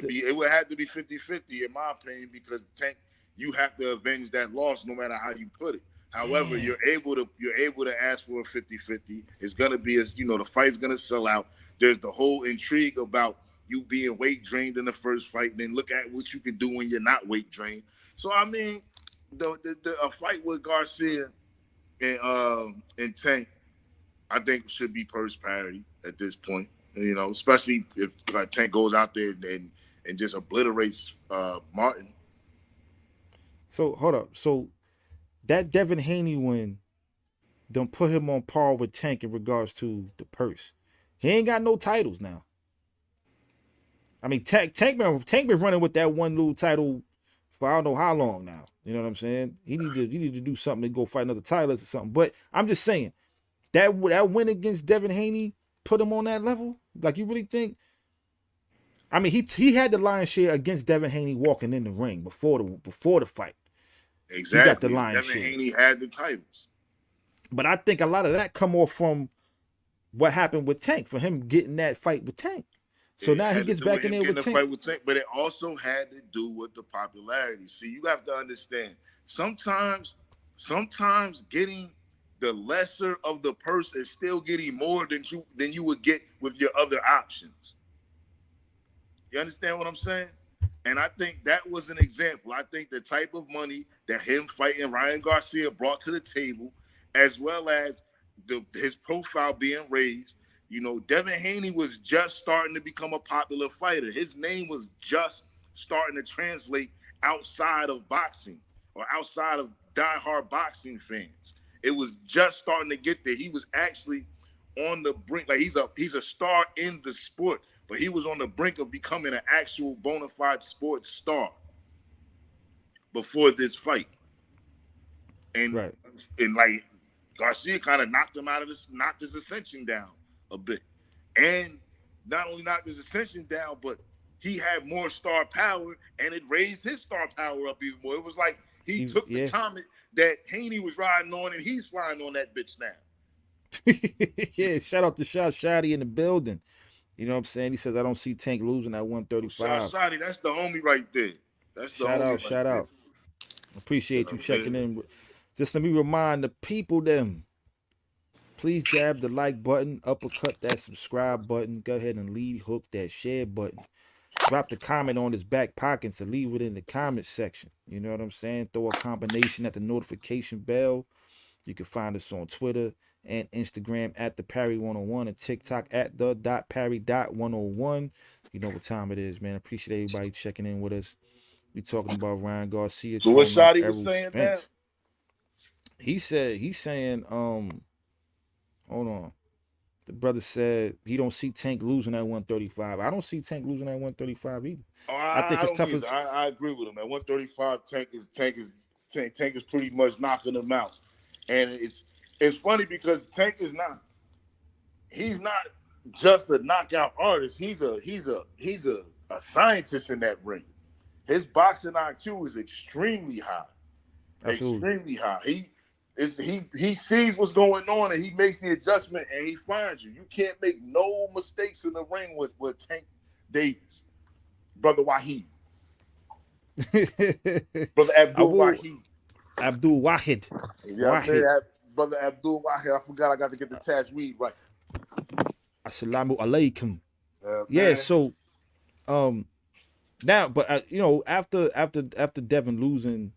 to be 50-50 in my opinion because Tank, you have to avenge that loss no matter how you put it. However, Damn. you're able to ask for a 50-50. It's gonna be the fight's gonna sell out. There's the whole intrigue about you being weight drained in the first fight, and then look at what you can do when you're not weight drained. So I mean, a fight with Garcia and Tank, I think should be purse parity at this point. Especially if Tank goes out there and just obliterates Martin. So hold up. So that Devin Haney win don't put him on par with Tank in regards to the purse. He ain't got no titles now. I mean, Tank been running with that one little title for I don't know how long now. You know what I'm saying? He need to do something to go fight another title or something. But I'm just saying that win against Devin Haney put him on that level. Like you really think? I mean, he had the lion's share against Devin Haney walking in the ring before the fight. Exactly. He got the lion's Devin share. Haney had the titles. But I think a lot of that come off from what happened with Tank, for him getting that fight with Tank. So now he gets back in there with Tank. But it also had to do with the popularity. See, you have to understand. Sometimes getting the lesser of the purse is still getting more than you would get with your other options. You understand what I'm saying? And I think that was an example. I think the type of money that him fighting Ryan Garcia brought to the table, as well as his profile being raised. Devin Haney was just starting to become a popular fighter. His name was just starting to translate outside of boxing or outside of diehard boxing fans. It was just starting to get there. He was actually on the brink. Like he's a star in the sport but he was on the brink of becoming an actual bona fide sports star before this fight. And Right. and like Garcia kind of knocked him out of this, knocked his ascension down a bit. And not only knocked his ascension down, but he had more star power, and it raised his star power up even more. It was like he took the Yeah. comet that Haney was riding on, and he's flying on that bitch now. Yeah, shout out to Shot Shotty in the building. You know what I'm saying? He says, I don't see Tank losing at Shot 135. Shotty, that's the homie right there. That's the Shout homie out, right shout there. out. You Appreciate know you what I'm checking saying? in. Just let me remind the people them. Please jab the like button, uppercut that subscribe button, go ahead and lead hook that share button. Drop the comment on his back pocket to leave it in the comment section. You know what I'm saying? Throw a combination at the notification bell. You can find us on Twitter and Instagram at the Parry 101 and TikTok at the .parry.101. You know what time it is, man. Appreciate everybody checking in with us. We talking about Ryan Garcia So what calling out Shotty was Errol saying now? Spence. He's saying, hold on. The brother said he don't see Tank losing at 135. I don't see Tank losing at 135 either. Oh, I think I his don't either. toughest. I agree with him. At 135, Tank is pretty much knocking him out. And it's funny because Tank is not. He's not just a knockout artist. He's a scientist in that ring. His boxing IQ is extremely high. Absolutely. Extremely high. He sees what's going on and he makes the adjustment and he finds you. You can't make no mistakes in the ring with Tank Davis, brother Wahid, brother Abdul Abu Wahid. Abdul Wahid. Yeah, man, Wahid. brother Abdul Wahid. I forgot I got to get the Tajweed right. Assalamu alaikum. Yeah, Man. so now, but after Devin losing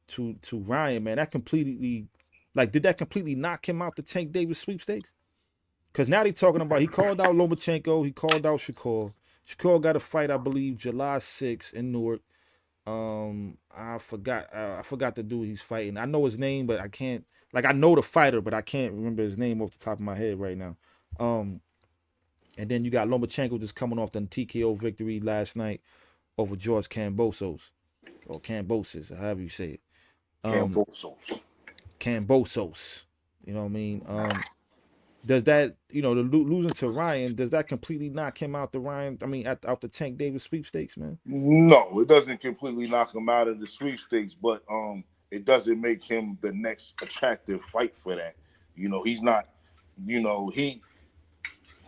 to Ryan, man, that completely, like, did that completely knock him out the Tank Davis sweepstakes? Because now they talking about he called out Lomachenko, he called out Shakur. Shakur got a fight, I believe, July 6th in Newark. I forgot the dude he's fighting. I know his name, but I can't, like, I know the fighter, but I can't remember his name off the top of my head right now. And then you got Lomachenko just coming off the TKO victory last night over George Kambosos, or Kambosos, however you say it. Cambosos. Kambosos. You know what I mean? Does that, the losing to Ryan, does that completely knock him out the out the Tank Davis sweepstakes, man? No, it doesn't completely knock him out of the sweepstakes, but it doesn't make him the next attractive fight for that. He's not. He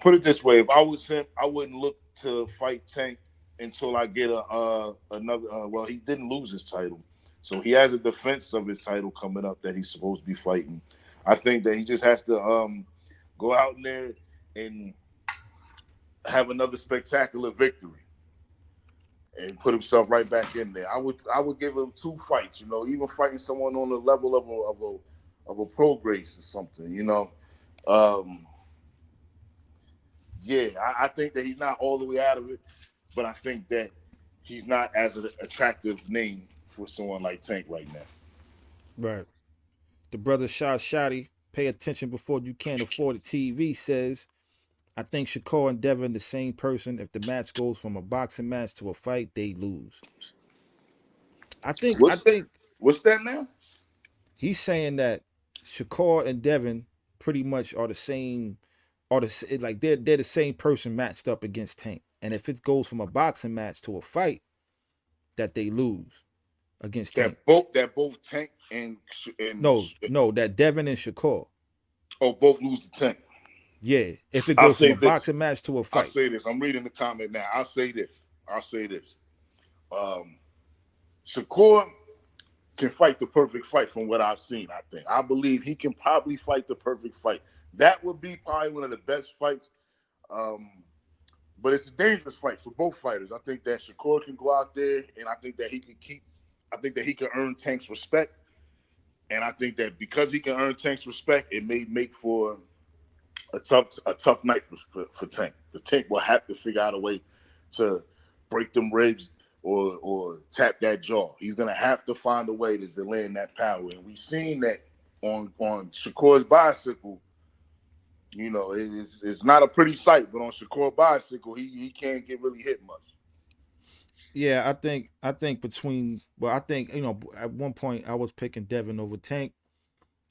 put it this way: if I was him, I wouldn't look to fight Tank until I get another. Well, he didn't lose his title, so he has a defense of his title coming up that he's supposed to be fighting. I think that he just has to go out in there and have another spectacular victory and put himself right back in there. I would give him 2 fights, even fighting someone on the level of a pro grace or something, Yeah, I think that he's not all the way out of it, but I think that he's not as an attractive name for someone like Tank right now. Right. The brother Shot Shotty, pay attention before you can't afford a TV, says, I think Shakur and Devin the same person. If the match goes from a boxing match to a fight, they lose. I think What's that? What's that now? he's saying that Shakur and Devin pretty much are the same, like they're the same person matched up against Tank. And if it goes from a boxing match to a fight, that they lose against Tank. That both Tank and No, that Devin and Shakur. both lose to Tank. Yeah, if it I'll goes from say a this. boxing match to a I'll fight. say this. I'm reading the comment now. I'll say this. Shakur can fight the perfect fight from what I've seen, I think. I believe he can probably fight the perfect fight. That would be probably one of the best fights. But it's a dangerous fight for both fighters. I think that Shakur can go out there, and I think that he can earn Tank's respect. And I think that because he can earn Tank's respect, it may make for a tough night for Tank. The Tank will have to figure out a way to break them ribs or tap that jaw. He's gonna have to find a way to land that power. And we've seen that on Shakur's bicycle. You know, it's not a pretty sight, but on Shakur bicycle, he can't get really hit much. Yeah, I think between well, I think at one point I was picking Devin over Tank,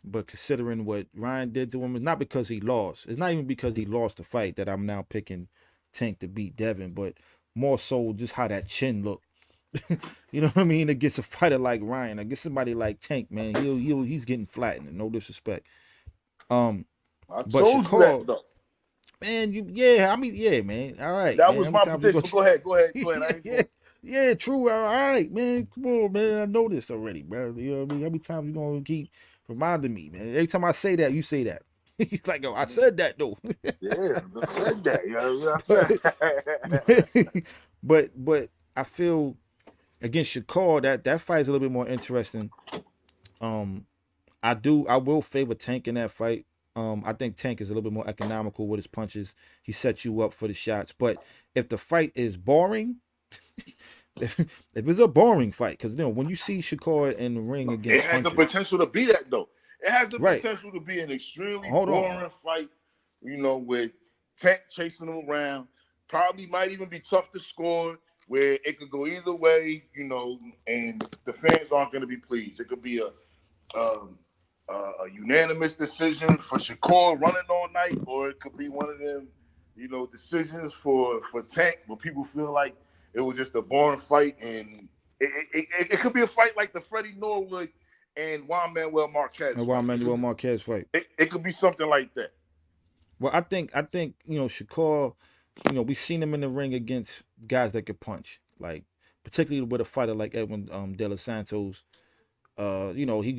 but considering what Ryan did to him, it's not because he lost. It's not even because he lost the fight that I'm now picking Tank to beat Devin, but more so just how that chin looked. You know what I mean? Against a fighter like Ryan, against somebody like Tank, man, he's getting flattened. No disrespect. Um, I but told you that Shakur, though. man, yeah, I mean, yeah, man. All right, That man. was How many my times we prediction. go? But go ahead. I ain't Yeah, going. yeah, true. All right, man. Come on, man. I know this already, bro. You know what I mean? How many times you gonna keep reminding me, man? Every time I say that, you say that. He's like, oh, I said that though. Yeah, I said that. You know what I but, said. but I feel against Shakur that fight is a little bit more interesting. Um, I will favor Tank in that fight. I think Tank is a little bit more economical with his punches. He sets you up for the shots. But if the fight is boring, if it's a boring fight, because when you see Shakur in the ring It against has the punchers, potential to be that though. It has the right? potential to be an extremely Hold on, boring fight, with Tank chasing him around. Probably might even be tough to score, where it could go either way, and the fans aren't going to be pleased. It could be um, a unanimous decision for Shakur running all night, or it could be one of them, decisions for Tank, where people feel like it was just a boring fight, and it could be a fight like the Freddie Norwood and Juan Manuel Marquez and why fight. Manuel Marquez fight. It could be something like that. Well, I think Shakur, we seen him in the ring against guys that could punch, like particularly with a fighter like Edwin De Los Santos.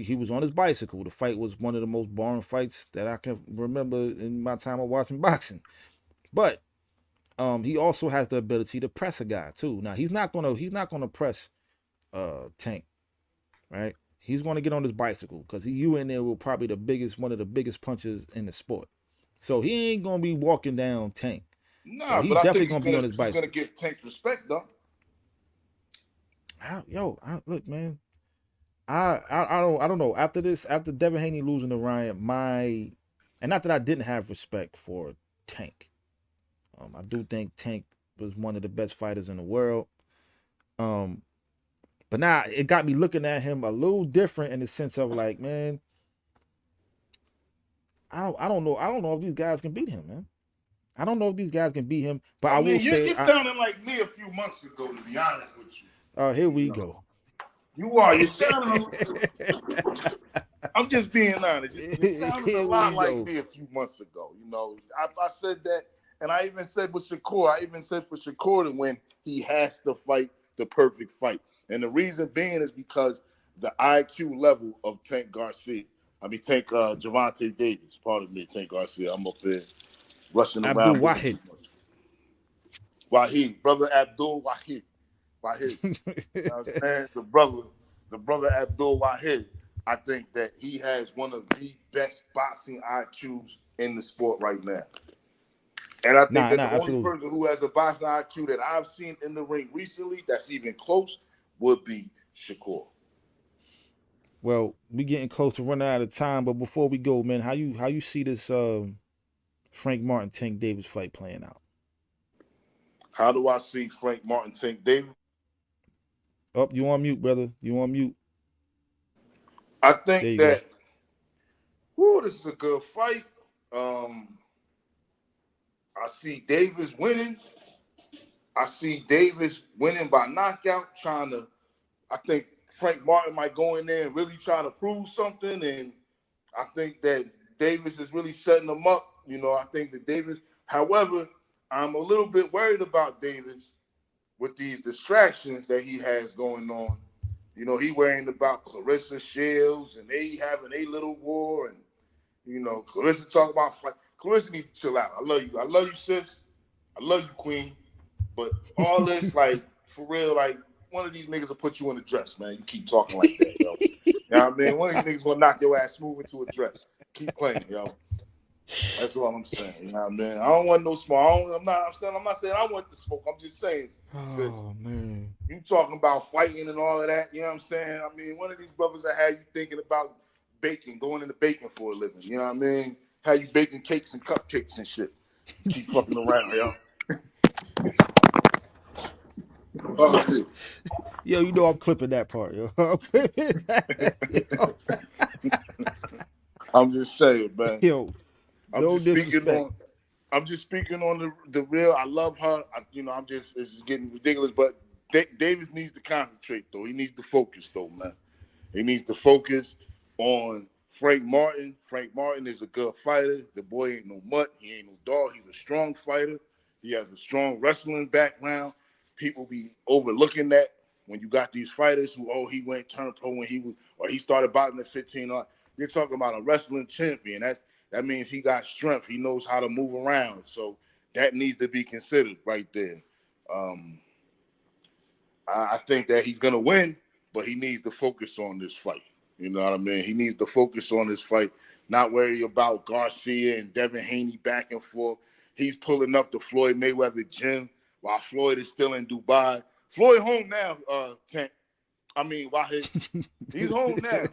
He was on his bicycle. The fight was one of the most boring fights that I can remember in my time of watching boxing. But he also has the ability to press a guy too. Now he's not gonna press Tank, right? He's gonna get on his bicycle because you in there with probably one of the biggest punches in the sport. So he ain't gonna be walking down Tank. So Nah, he's but I think definitely he's gonna be gonna on his he's gonna bicycle. give Tank respect though. Look, man. I don't know. After Devin Haney losing to Ryan, and not that I didn't have respect for Tank. I do think Tank was one of the best fighters in the world. Um, but now it got me looking at him a little different in the sense of like, man, I don't know if these guys can beat him, man. I don't know if these guys can beat him, but I I will mean, you're say, sounding like me a few months ago, to be honest with you. here You we know, go. you are. You're sounding. I'm just being honest. You're sounding a Here lot we like go. me a few months ago. I said that, and I even said with Shakur. I even said for Shakur to win, he has to fight the perfect fight, and the reason being is because the IQ level of Tank Garcia. I mean, Tank Javante Davis. Pardon me, Tank Garcia. I'm up there rushing Abdul around moving too Wahid. much. Wahid, brother Abdul Wahid. Wahid. You know what I'm saying? The brother Abdul Wahid, I think that he has one of the best boxing IQs in the sport right now. And I think Nah, that nah, the only absolutely. person who has a boxing IQ that I've seen in the ring recently that's even close would be Shakur. Well, we getting close to running out of time, but before we go, man, how you see this Frank Martin Tank Davis fight playing out? How do I see Frank Martin Tank Davis? Oh, you on mute, brother. You on mute. I There think you go. that this is a good fight. Um, I see Davis winning. I see Davis winning by knockout, trying to. I think Frank Martin might go in there and really try to prove something, and I think that Davis is really setting him up. I think that Davis. However, I'm a little bit worried about Davis with these distractions that he has going on. He worrying about Clarissa Shields and they having a little war, and Clarissa talking about fight. Clarissa need to chill out. I love you, sis. I love you, queen. But all this, like, for real, like, one of these niggas will put you in a dress, man. You keep talking like that, yo. You know what I mean? One of these niggas gonna knock your ass smooth into a dress. Keep playing, yo. That's all I'm saying. You know what I mean? I don't want no smoke. I'm not saying I want the smoke. I'm just saying, sis, Oh man. you talking about fighting and all of that, you know what I'm saying? I mean, one of these brothers that had you thinking about baking, going into baking for a living, you know what I mean? have you baking cakes and cupcakes and shit. Keep fucking around, yo. Oh, shit. Yo, you know I'm clipping that part, yo. I'm clipping that, yo. I'm just saying, man. Yo, I'm no just speaking disrespect. on. I'm just speaking on the real. I love her. I'm just. This is getting ridiculous, but Davis needs to concentrate though. He needs to focus though, man. He needs to focus on Frank Martin. Frank Martin is a good fighter. The boy ain't no mutt. He ain't no dog. He's a strong fighter. He has a strong wrestling background. People be overlooking that when you got these fighters who, he went turned pro when he was, or he started boxing at 15. You're talking about a wrestling champion. That means he got strength. He knows how to move around. So that needs to be considered right there. I think that he's going to win, but he needs to focus on this fight. You know what I mean? He needs to focus on this fight, not worry about Garcia and Devin Haney back and forth. He's pulling up the Floyd Mayweather gym while Floyd is still in Dubai. Floyd home now, Tank. I mean, while he's home now.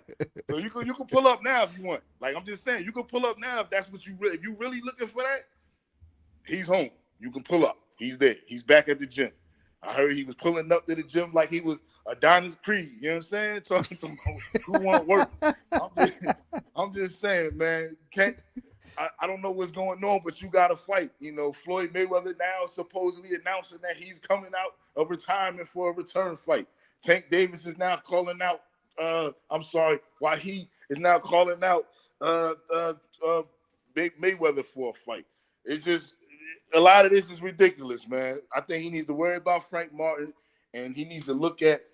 So you can pull up now if you want. Like I'm just saying, you can pull up now if that's what if you really looking for that. He's home. You can pull up. He's there. He's back at the gym. I heard he was pulling up to the gym like he was Adonis Creed. You know what I'm saying? Talking to who want work. I'm just saying, man. I don't know what's going on, but you got to fight. You know, Floyd Mayweather now supposedly announcing that he's coming out of retirement for a return fight. Tank Davis is now calling out. Why he is now calling out Mayweather for a fight. It's just a lot of this is ridiculous, man. I think he needs to worry about Frank Martin, and he needs to look at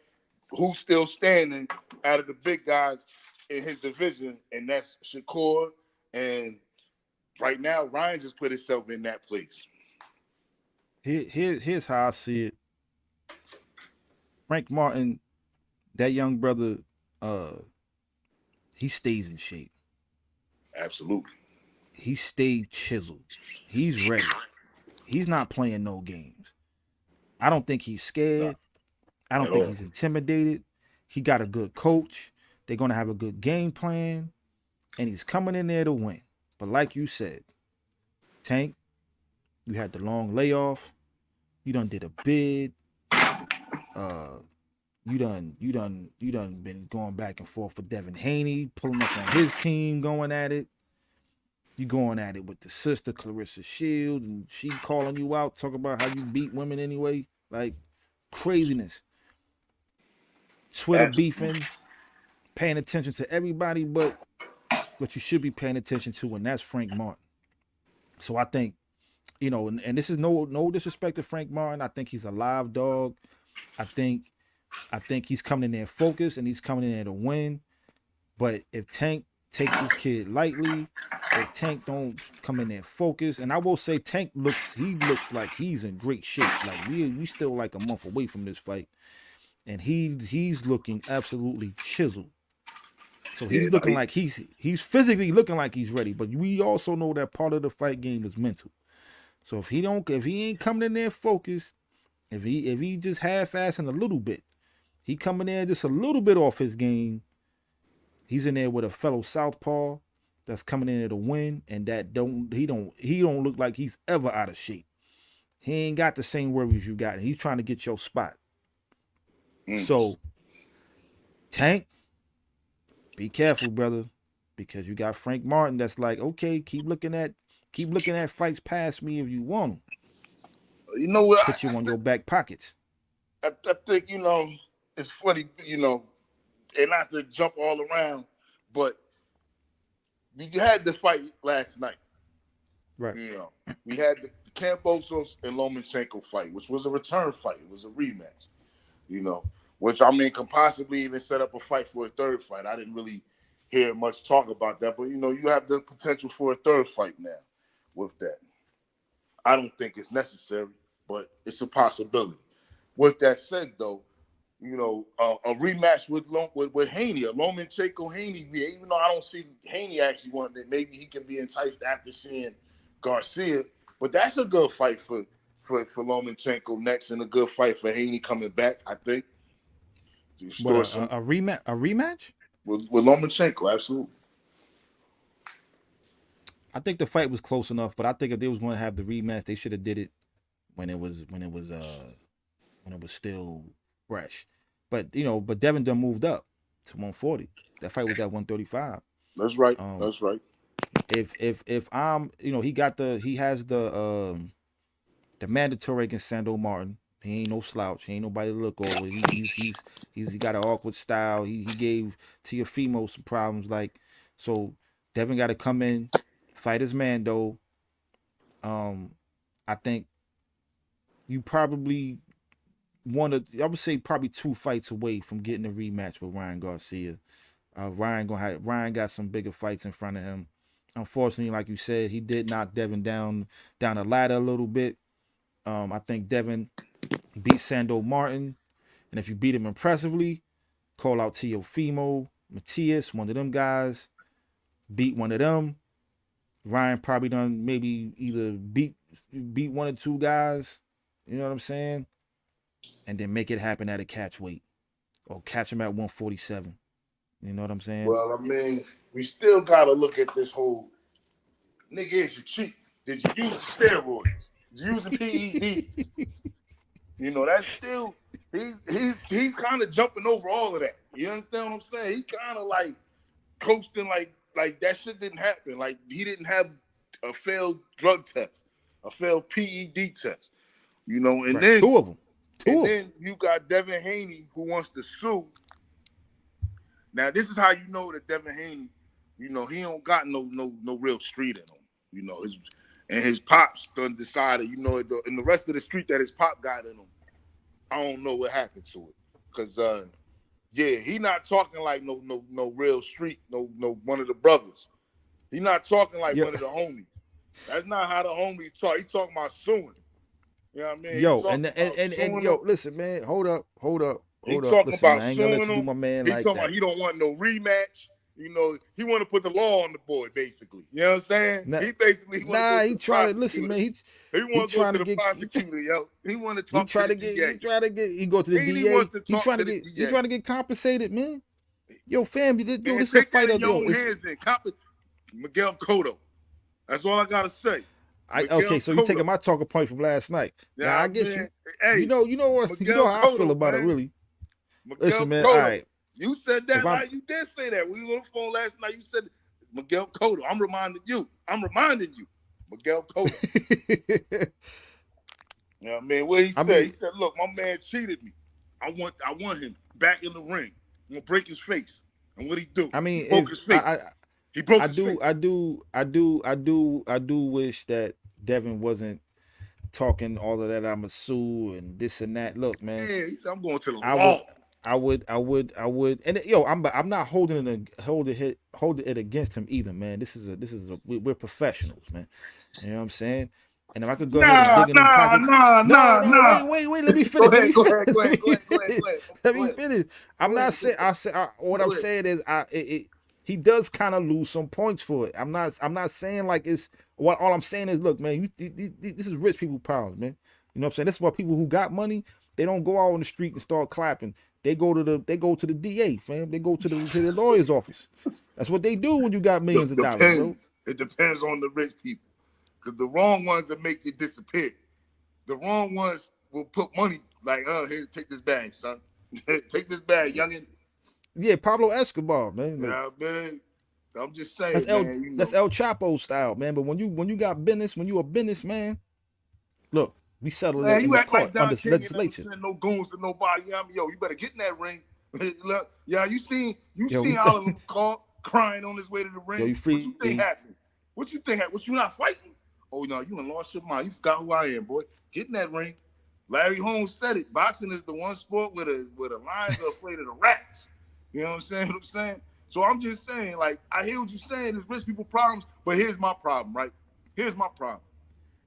who's still standing out of the big guys in his division, and that's Shakur. And right now, Ryan just put himself in that place. Here's how I see it. Frank Martin, that young brother, he stays in shape. Absolutely. He stayed chiseled. He's ready. He's not playing no games. I don't think he's scared. I don't At think all. he's intimidated. He got a good coach. They're gonna have a good game plan, and he's coming in there to win. But like you said, Tank, you had the long layoff. You done did a bid. You done been going back and forth with Devin Haney, pulling up on his team, going at it. You going at it with the sister Clarissa Shield, and she calling you out, talking about how you beat women anyway. Like craziness. Twitter Absolutely. beefing, paying attention to everybody, but what you should be paying attention to, and that's Frank Martin. So I think, and this is no disrespect to Frank Martin. I think he's a live dog. I think he's coming in there focused, and he's coming in there to win. But if Tank take this kid lightly, if Tank don't come in there focused, and I will say Tank looks like he's in great shape. Like we still like a month away from this fight, and he's looking absolutely chiseled. So he's looking like he's physically looking like he's ready. But we also know that part of the fight game is mental. So if he ain't coming in there focused, if he just half-assing a little bit, he coming in just a little bit off his game. He's in there with a fellow southpaw that's coming in there to win, and he don't look like he's ever out of shape. He ain't got the same worries you got, and he's trying to get your spot. So, Tank, be careful, brother, because you got Frank Martin that's like, okay, keep looking at fights past me if you want them. You know what? Put you on your back pockets. I think it's funny, and not to jump all around, but you had the fight last night. Right. We had the Kambosos and Lomachenko fight, which was a return fight. It was a rematch. Which can possibly even set up a fight for a third fight. I didn't really hear much talk about that, but you have the potential for a third fight now with that. I don't think it's necessary, but it's a possibility. With that said, though, a rematch with Haney, a Lomachenko Haney, even though I don't see Haney actually wanting it, maybe he can be enticed after seeing Garcia. But that's a good fight for Lomachenko next, and a good fight for Haney coming back, I think. What a rematch? With Lomachenko, absolutely. I think the fight was close enough, but I think if they was going to have the rematch, they should have did it when it was still fresh. But but Devin done moved up to 140. That fight was at 135. That's right. Um, That's right. if I'm he has the mandatory against Sando Martin. He ain't no slouch. He ain't nobody to look over. He got an awkward style. He gave Teofimo some problems. Like, so Devin got to come in, fight his man though. I think you probably I would say probably 2 fights away from getting a rematch with Ryan Garcia. Ryan got some bigger fights in front of him. Unfortunately, like you said, he did knock Devin down the ladder a little bit. I think Devin beat Sando Martin, and if you beat him impressively, call out Teofimo, Matias, one of them guys, beat one of them. Ryan probably done maybe either beat one or two guys, you know what I'm saying, and then make it happen at a catch weight or catch him at 147. You know what I'm saying? Well, I mean, we still gotta look at this whole nigga. Is you cheap? Did you use the steroids? Did you use the PED? That's still he's kind of jumping over all of that. You understand what I'm saying? He kind of like coasting like that shit didn't happen. Like he didn't have a failed drug test, a failed PED test. And Right. then Two of them. then you got Devin Haney who wants to sue. Now this is how you know that Devin Haney, he don't got no real street in him. His pops done decided, in the rest of the street that his pop got in him, I don't know what happened to it. Cause he not talking like no real street, no one of the brothers. He not talking like one of the homies. That's not how the homies talk. He talking about suing. You know what I mean? Yo, and yo, listen, man, hold up. He talking Listen, man, about I ain't gonna let suing you do him. my man He like talking that. about he don't want no rematch. He want to put the law on the boy, basically. You know what I'm saying? He basically want to go to the trying to prosecutor. listen, man. He want to go to the prosecutor, yo. He want to talk to the DA. He go to the He DA. wants to He talk trying to to the get DA. compensated, man. Yo, fam, this Man, is a take that fight in of your own hands, then. Miguel Cotto. That's all I gotta say. Okay, so you taking my talking point from last night. Yeah, I get you. Hey, you know how I feel about it, really. Miguel Listen, man. Cotto. All right. You said that like you did say that. We were on the phone last night. You said Miguel Cotto. I'm reminding you. Miguel Cotto. You know what I mean? What he said? He said, "Look, my man cheated me. I want him back in the ring. I'm gonna break his face." And what he do? He broke his face. He broke his face. I do wish that Devin wasn't talking all of that. I'm a sue and this and that. Look, man. Yeah, he said, I'm going to the law. I would, and I'm not holding it against him either, man. We're professionals, man. You know what I'm saying? And if I could go ahead and dig in them pockets, wait, let me finish. Go ahead. Let me finish. I'm not saying. What I'm saying is, he does kind of lose some points for it. I'm not saying like it's what. All I'm saying is, look, man, this is rich people problems, man. You know what I'm saying? This is why people who got money, they don't go out on the street and start clapping. They go to the DA, fam. They go to the lawyer's office. That's what they do when you got millions of dollars, bro. It depends on the rich people. Because the wrong ones that make it disappear. The wrong ones will put money like, here, take this bag, son. Take this bag, youngin. Yeah, Pablo Escobar, man. Yeah, man. I'm just saying, man. That's El Chapo style, man. But when you got business, when you a businessman, look, we settle it in the court under legislature. Send no goons to nobody. Yo, you better get in that ring. Look, yeah, you seen Oliver McCall crying on his way to the ring. Yo, you free? What you think happened? What you think? What you not fighting? Oh no, you done lost your mind. You forgot who I am, boy. Get in that ring. Larry Holmes said it. Boxing is the one sport where the lions are afraid of the rats. You know what I'm saying? So I'm just saying, like, I hear what you're saying. There's rich people problems, but here's my problem, right? Here's my problem.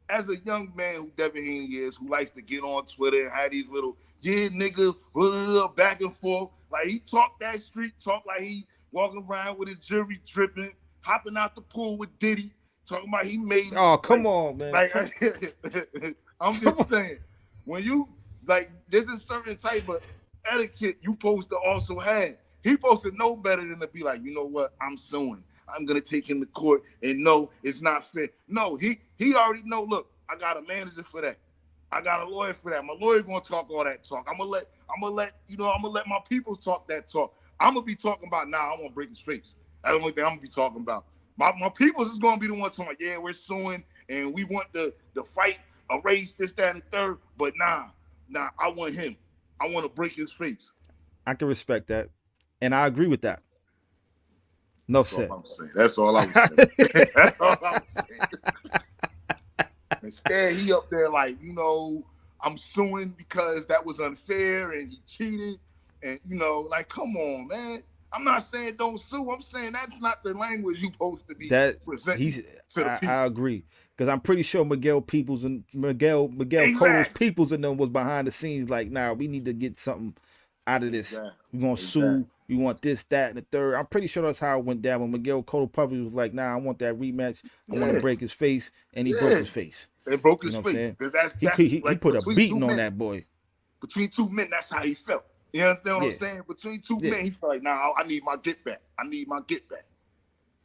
As a young man who Devin Haney is, who likes to get on Twitter and have these little, nigga, back and forth. Like, he talk that street talk like he walking around with his jewelry dripping, hopping out the pool with Diddy, talking about he made. Oh, come on, man. Like, I'm just saying, when you, like, there's a certain type of etiquette you supposed to also have. He supposed to know better than to be like, you know what, I'm suing. I'm gonna take him to court, and no, it's not fair. No, he already know. Look, I got a manager for that. I got a lawyer for that. My lawyer gonna talk all that talk. I'm gonna let I'm gonna let my people talk that talk. I'm gonna be talking about I want to break his face. That's the only thing I'm gonna be talking about. My people's is gonna be the one talking about, yeah, we're suing and we want the fight, a race, this, that, and the third. But nah, I want him. I want to break his face. I can respect that, and I agree with that. No said. That's all I was saying. That's all I was saying. Instead, he up there like, I'm suing because that was unfair and he cheated. And, like, come on, man. I'm not saying don't sue. I'm saying that's not the language you're supposed to be presenting to the people. I agree. Because I'm pretty sure Miguel Exactly. Cotto's peoples and them was behind the scenes like, nah, we need to get something out of this. Exactly. We're going to sue. We want this, that, and the third. I'm pretty sure that's how it went down when Miguel Cotto publicly was like, nah, I want that rematch. I want to break his face. And he broke his face. It broke his face. He put a beating on that boy. Between two men, that's how he felt. You understand what I'm saying? Between two men, he felt like, nah, I need my get back. I need my get back.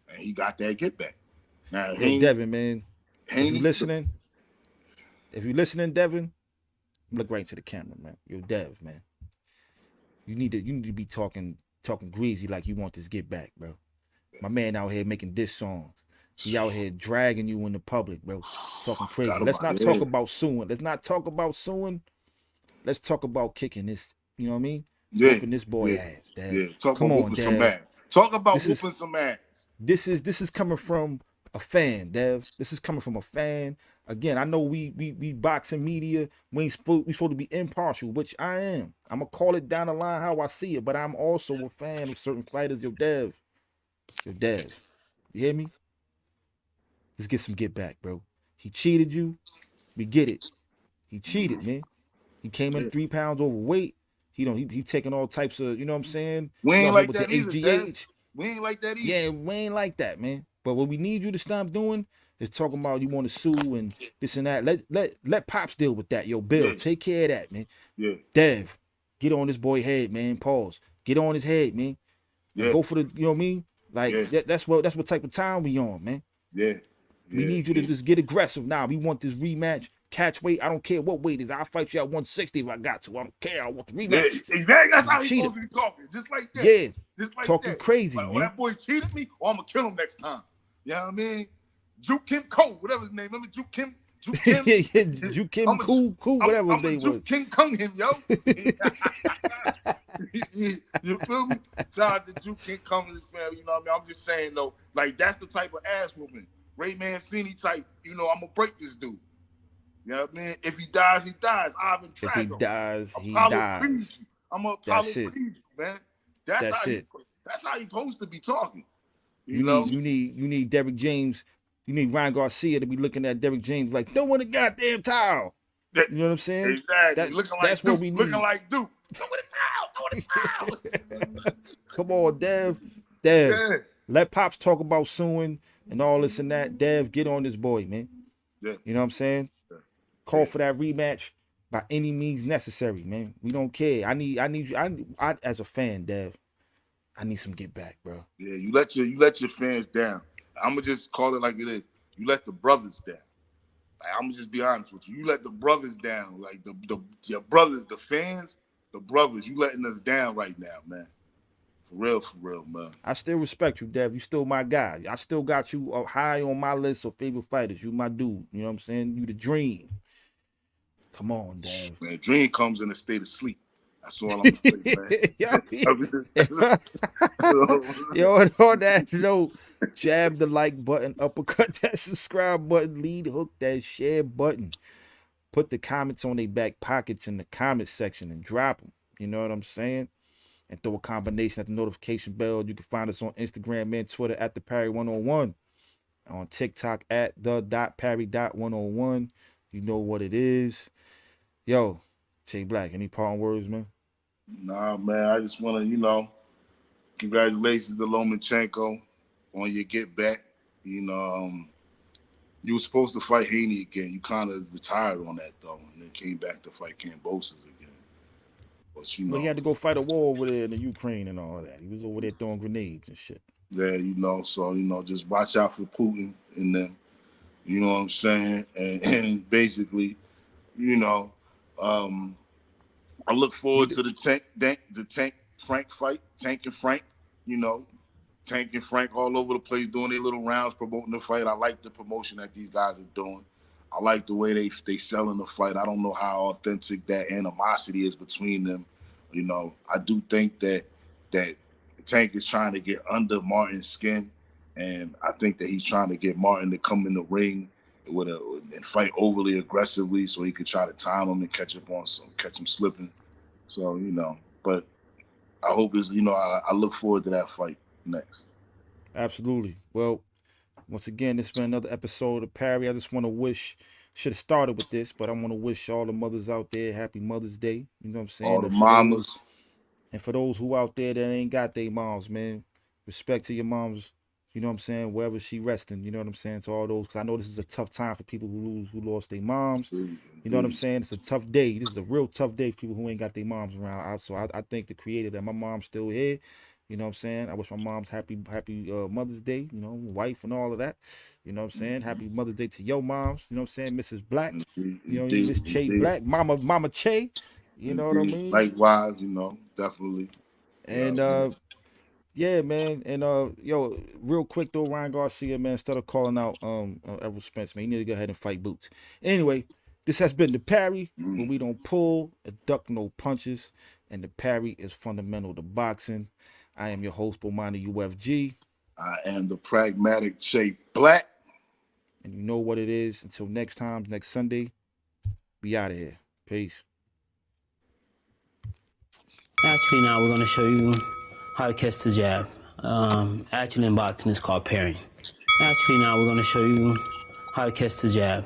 And he got that get back. Now, hey, Devin, man. If you're listening, Devin, look right into the camera, man. You're Dev, man. You need to be talking greasy like you want this get back, bro. My man out here making diss songs. He out here dragging you in the public, bro. Talking crazy. Let's not talk about suing. Let's talk about kicking this. You know what I mean? Yeah. Whooping this boy ass, Dad. Yeah. Come on, Dad. Talk about whooping some ass. This is coming from a fan, Dev. This is coming from a fan. Again, I know we boxing media. We supposed to be impartial, which I am. I'm gonna call it down the line how I see it, but I'm also a fan of certain fighters. Yo, Dev. You hear me? Let's get some get back, bro. He cheated you. We get it. He cheated, man. He came in 3 pounds overweight. He taking all types of, you know what I'm saying? We ain't like that either, Dad. We ain't like that either. Yeah, we ain't like that, man. But what we need you to stop doing is talking about you want to sue and this and that. Let Pops deal with that. Yo, Bill, take care of that, man. Yeah. Dev, get on this boy head, man. Pause. Get on his head, man. Yeah. Go for the, you know what I mean? Like that's what type of time we on, man. Yeah. We need you to just get aggressive now. We want this rematch. Catch weight. I don't care what weight it is. I'll fight you at 160 if I got to. I don't care. I want the rematch. Yeah, exactly. That's how he's supposed to be talking. Just like that. Yeah. Just like talking that. Crazy, like, man. Oh, that boy cheated me, or I'm going to kill him next time. You know what I mean? Juke Kim Cole, whatever his name. Remember Juke Kim? Juke Kim? Juke Kim, cool, whatever his name was. Juke King Kong him, yo. You feel me? Shout out to Juke King Kong and his family. You know what I mean? I'm just saying, though, like, that's the type of ass whooping. Ray Mancini type, I'm going to break this dude. You know what I mean? If he dies, he dies. If he dies, he dies. I'm going to Apollo you, man. That's it. That's how you're supposed to be talking. You need Derrick James. You need Ryan Garcia to be looking at Derrick James like, throw in the goddamn towel. You know what I'm saying? Exactly. That's what we need. Looking like Duke. Throw in the towel. Come on, Dev. Yeah. Let Pops talk about suing and all this and that. Dev, get on this boy, man. Yeah. You know what I'm saying? Yeah. Call for that rematch by any means necessary, man. We don't care. I need you. I as a fan, Dev, I need some get back, bro. Yeah, you let your fans down. I'm gonna just call it like it is. You let the brothers down. Like, I'm gonna just be honest with you. You let the brothers down. Like your brothers, the fans, the brothers. You letting us down right now, man. For real, man. I still respect you, Dev. You still my guy. I still got you high on my list of favorite fighters. You my dude. You know what I'm saying? You the dream. Come on, Dev. Man, dream comes in a state of sleep. That's all I'm saying, man. Yo, on that note, jab the like button, uppercut that subscribe button, lead hook that share button. Put the comments on their back pockets in the comment section and drop them. You know what I'm saying? And throw a combination at the notification bell. You can find us on Instagram and Twitter at the Parry101. On TikTok at the.Parry.101. You know what it is. Yo, Jay Black, any parting words, man? Nah, man. I just want to, congratulations to Lomachenko on your get back. You were supposed to fight Haney again. You kind of retired on that, though, and then came back to fight Kambosos again. But, Well, he had to go fight a war over there in the Ukraine and all that. He was over there throwing grenades and shit. Yeah, you know, so just watch out for Putin and them. You know what I'm saying? And basically, you know, um, I look forward Need it. to the Tank Frank fight, Tank and Frank. You know, Tank and Frank all over the place doing their little rounds promoting the fight. I like the promotion that these guys are doing. I like the way they selling the fight. I don't know how authentic that animosity is between them. You know, I do think that Tank is trying to get under Martin's skin, and I think that he's trying to get Martin to come in the ring and fight overly aggressively so he could try to time him and catch him slipping. So but I hope I look forward to that fight next. Absolutely. Well, once again, this has been another episode of Parry. I just want to wish, should have started with this, but I want to wish all the mothers out there happy Mother's Day. You know what I'm All saying? the mamas. And for those who out there that ain't got their moms, man, respect to your moms. You know what I'm saying? Wherever she resting, you know what I'm saying? To all those, because I know this is a tough time for people who lost their moms. You know what I'm saying? It's a tough day. This is a real tough day for people who ain't got their moms around. So I thank the creator that my mom's still here. You know what I'm saying? I wish my mom's happy Mother's Day, you know, wife and all of that. You know what I'm saying? Happy Mother's Day to your moms. You know what I'm saying? Mrs. Black. You know, Indeed, Miss Che indeed, Black. Mama Che. You know what I indeed. mean? Likewise, definitely. Yeah, And yeah, man. And yo, real quick though, Ryan Garcia, man, instead of calling out Errol Spence, man, you need to go ahead and fight Boots. Anyway, this has been the Parry, where we don't pull or duck no punches, and the Parry is fundamental to boxing. I am your host, Bomani UFG. I am the pragmatic Che Black. And you know what it is. Until next time, next Sunday, be out of here. Peace. Actually, now we're going to show you how to catch the jab. Actually, in boxing, it's called parrying. Actually, now we're going to show you how to catch the jab.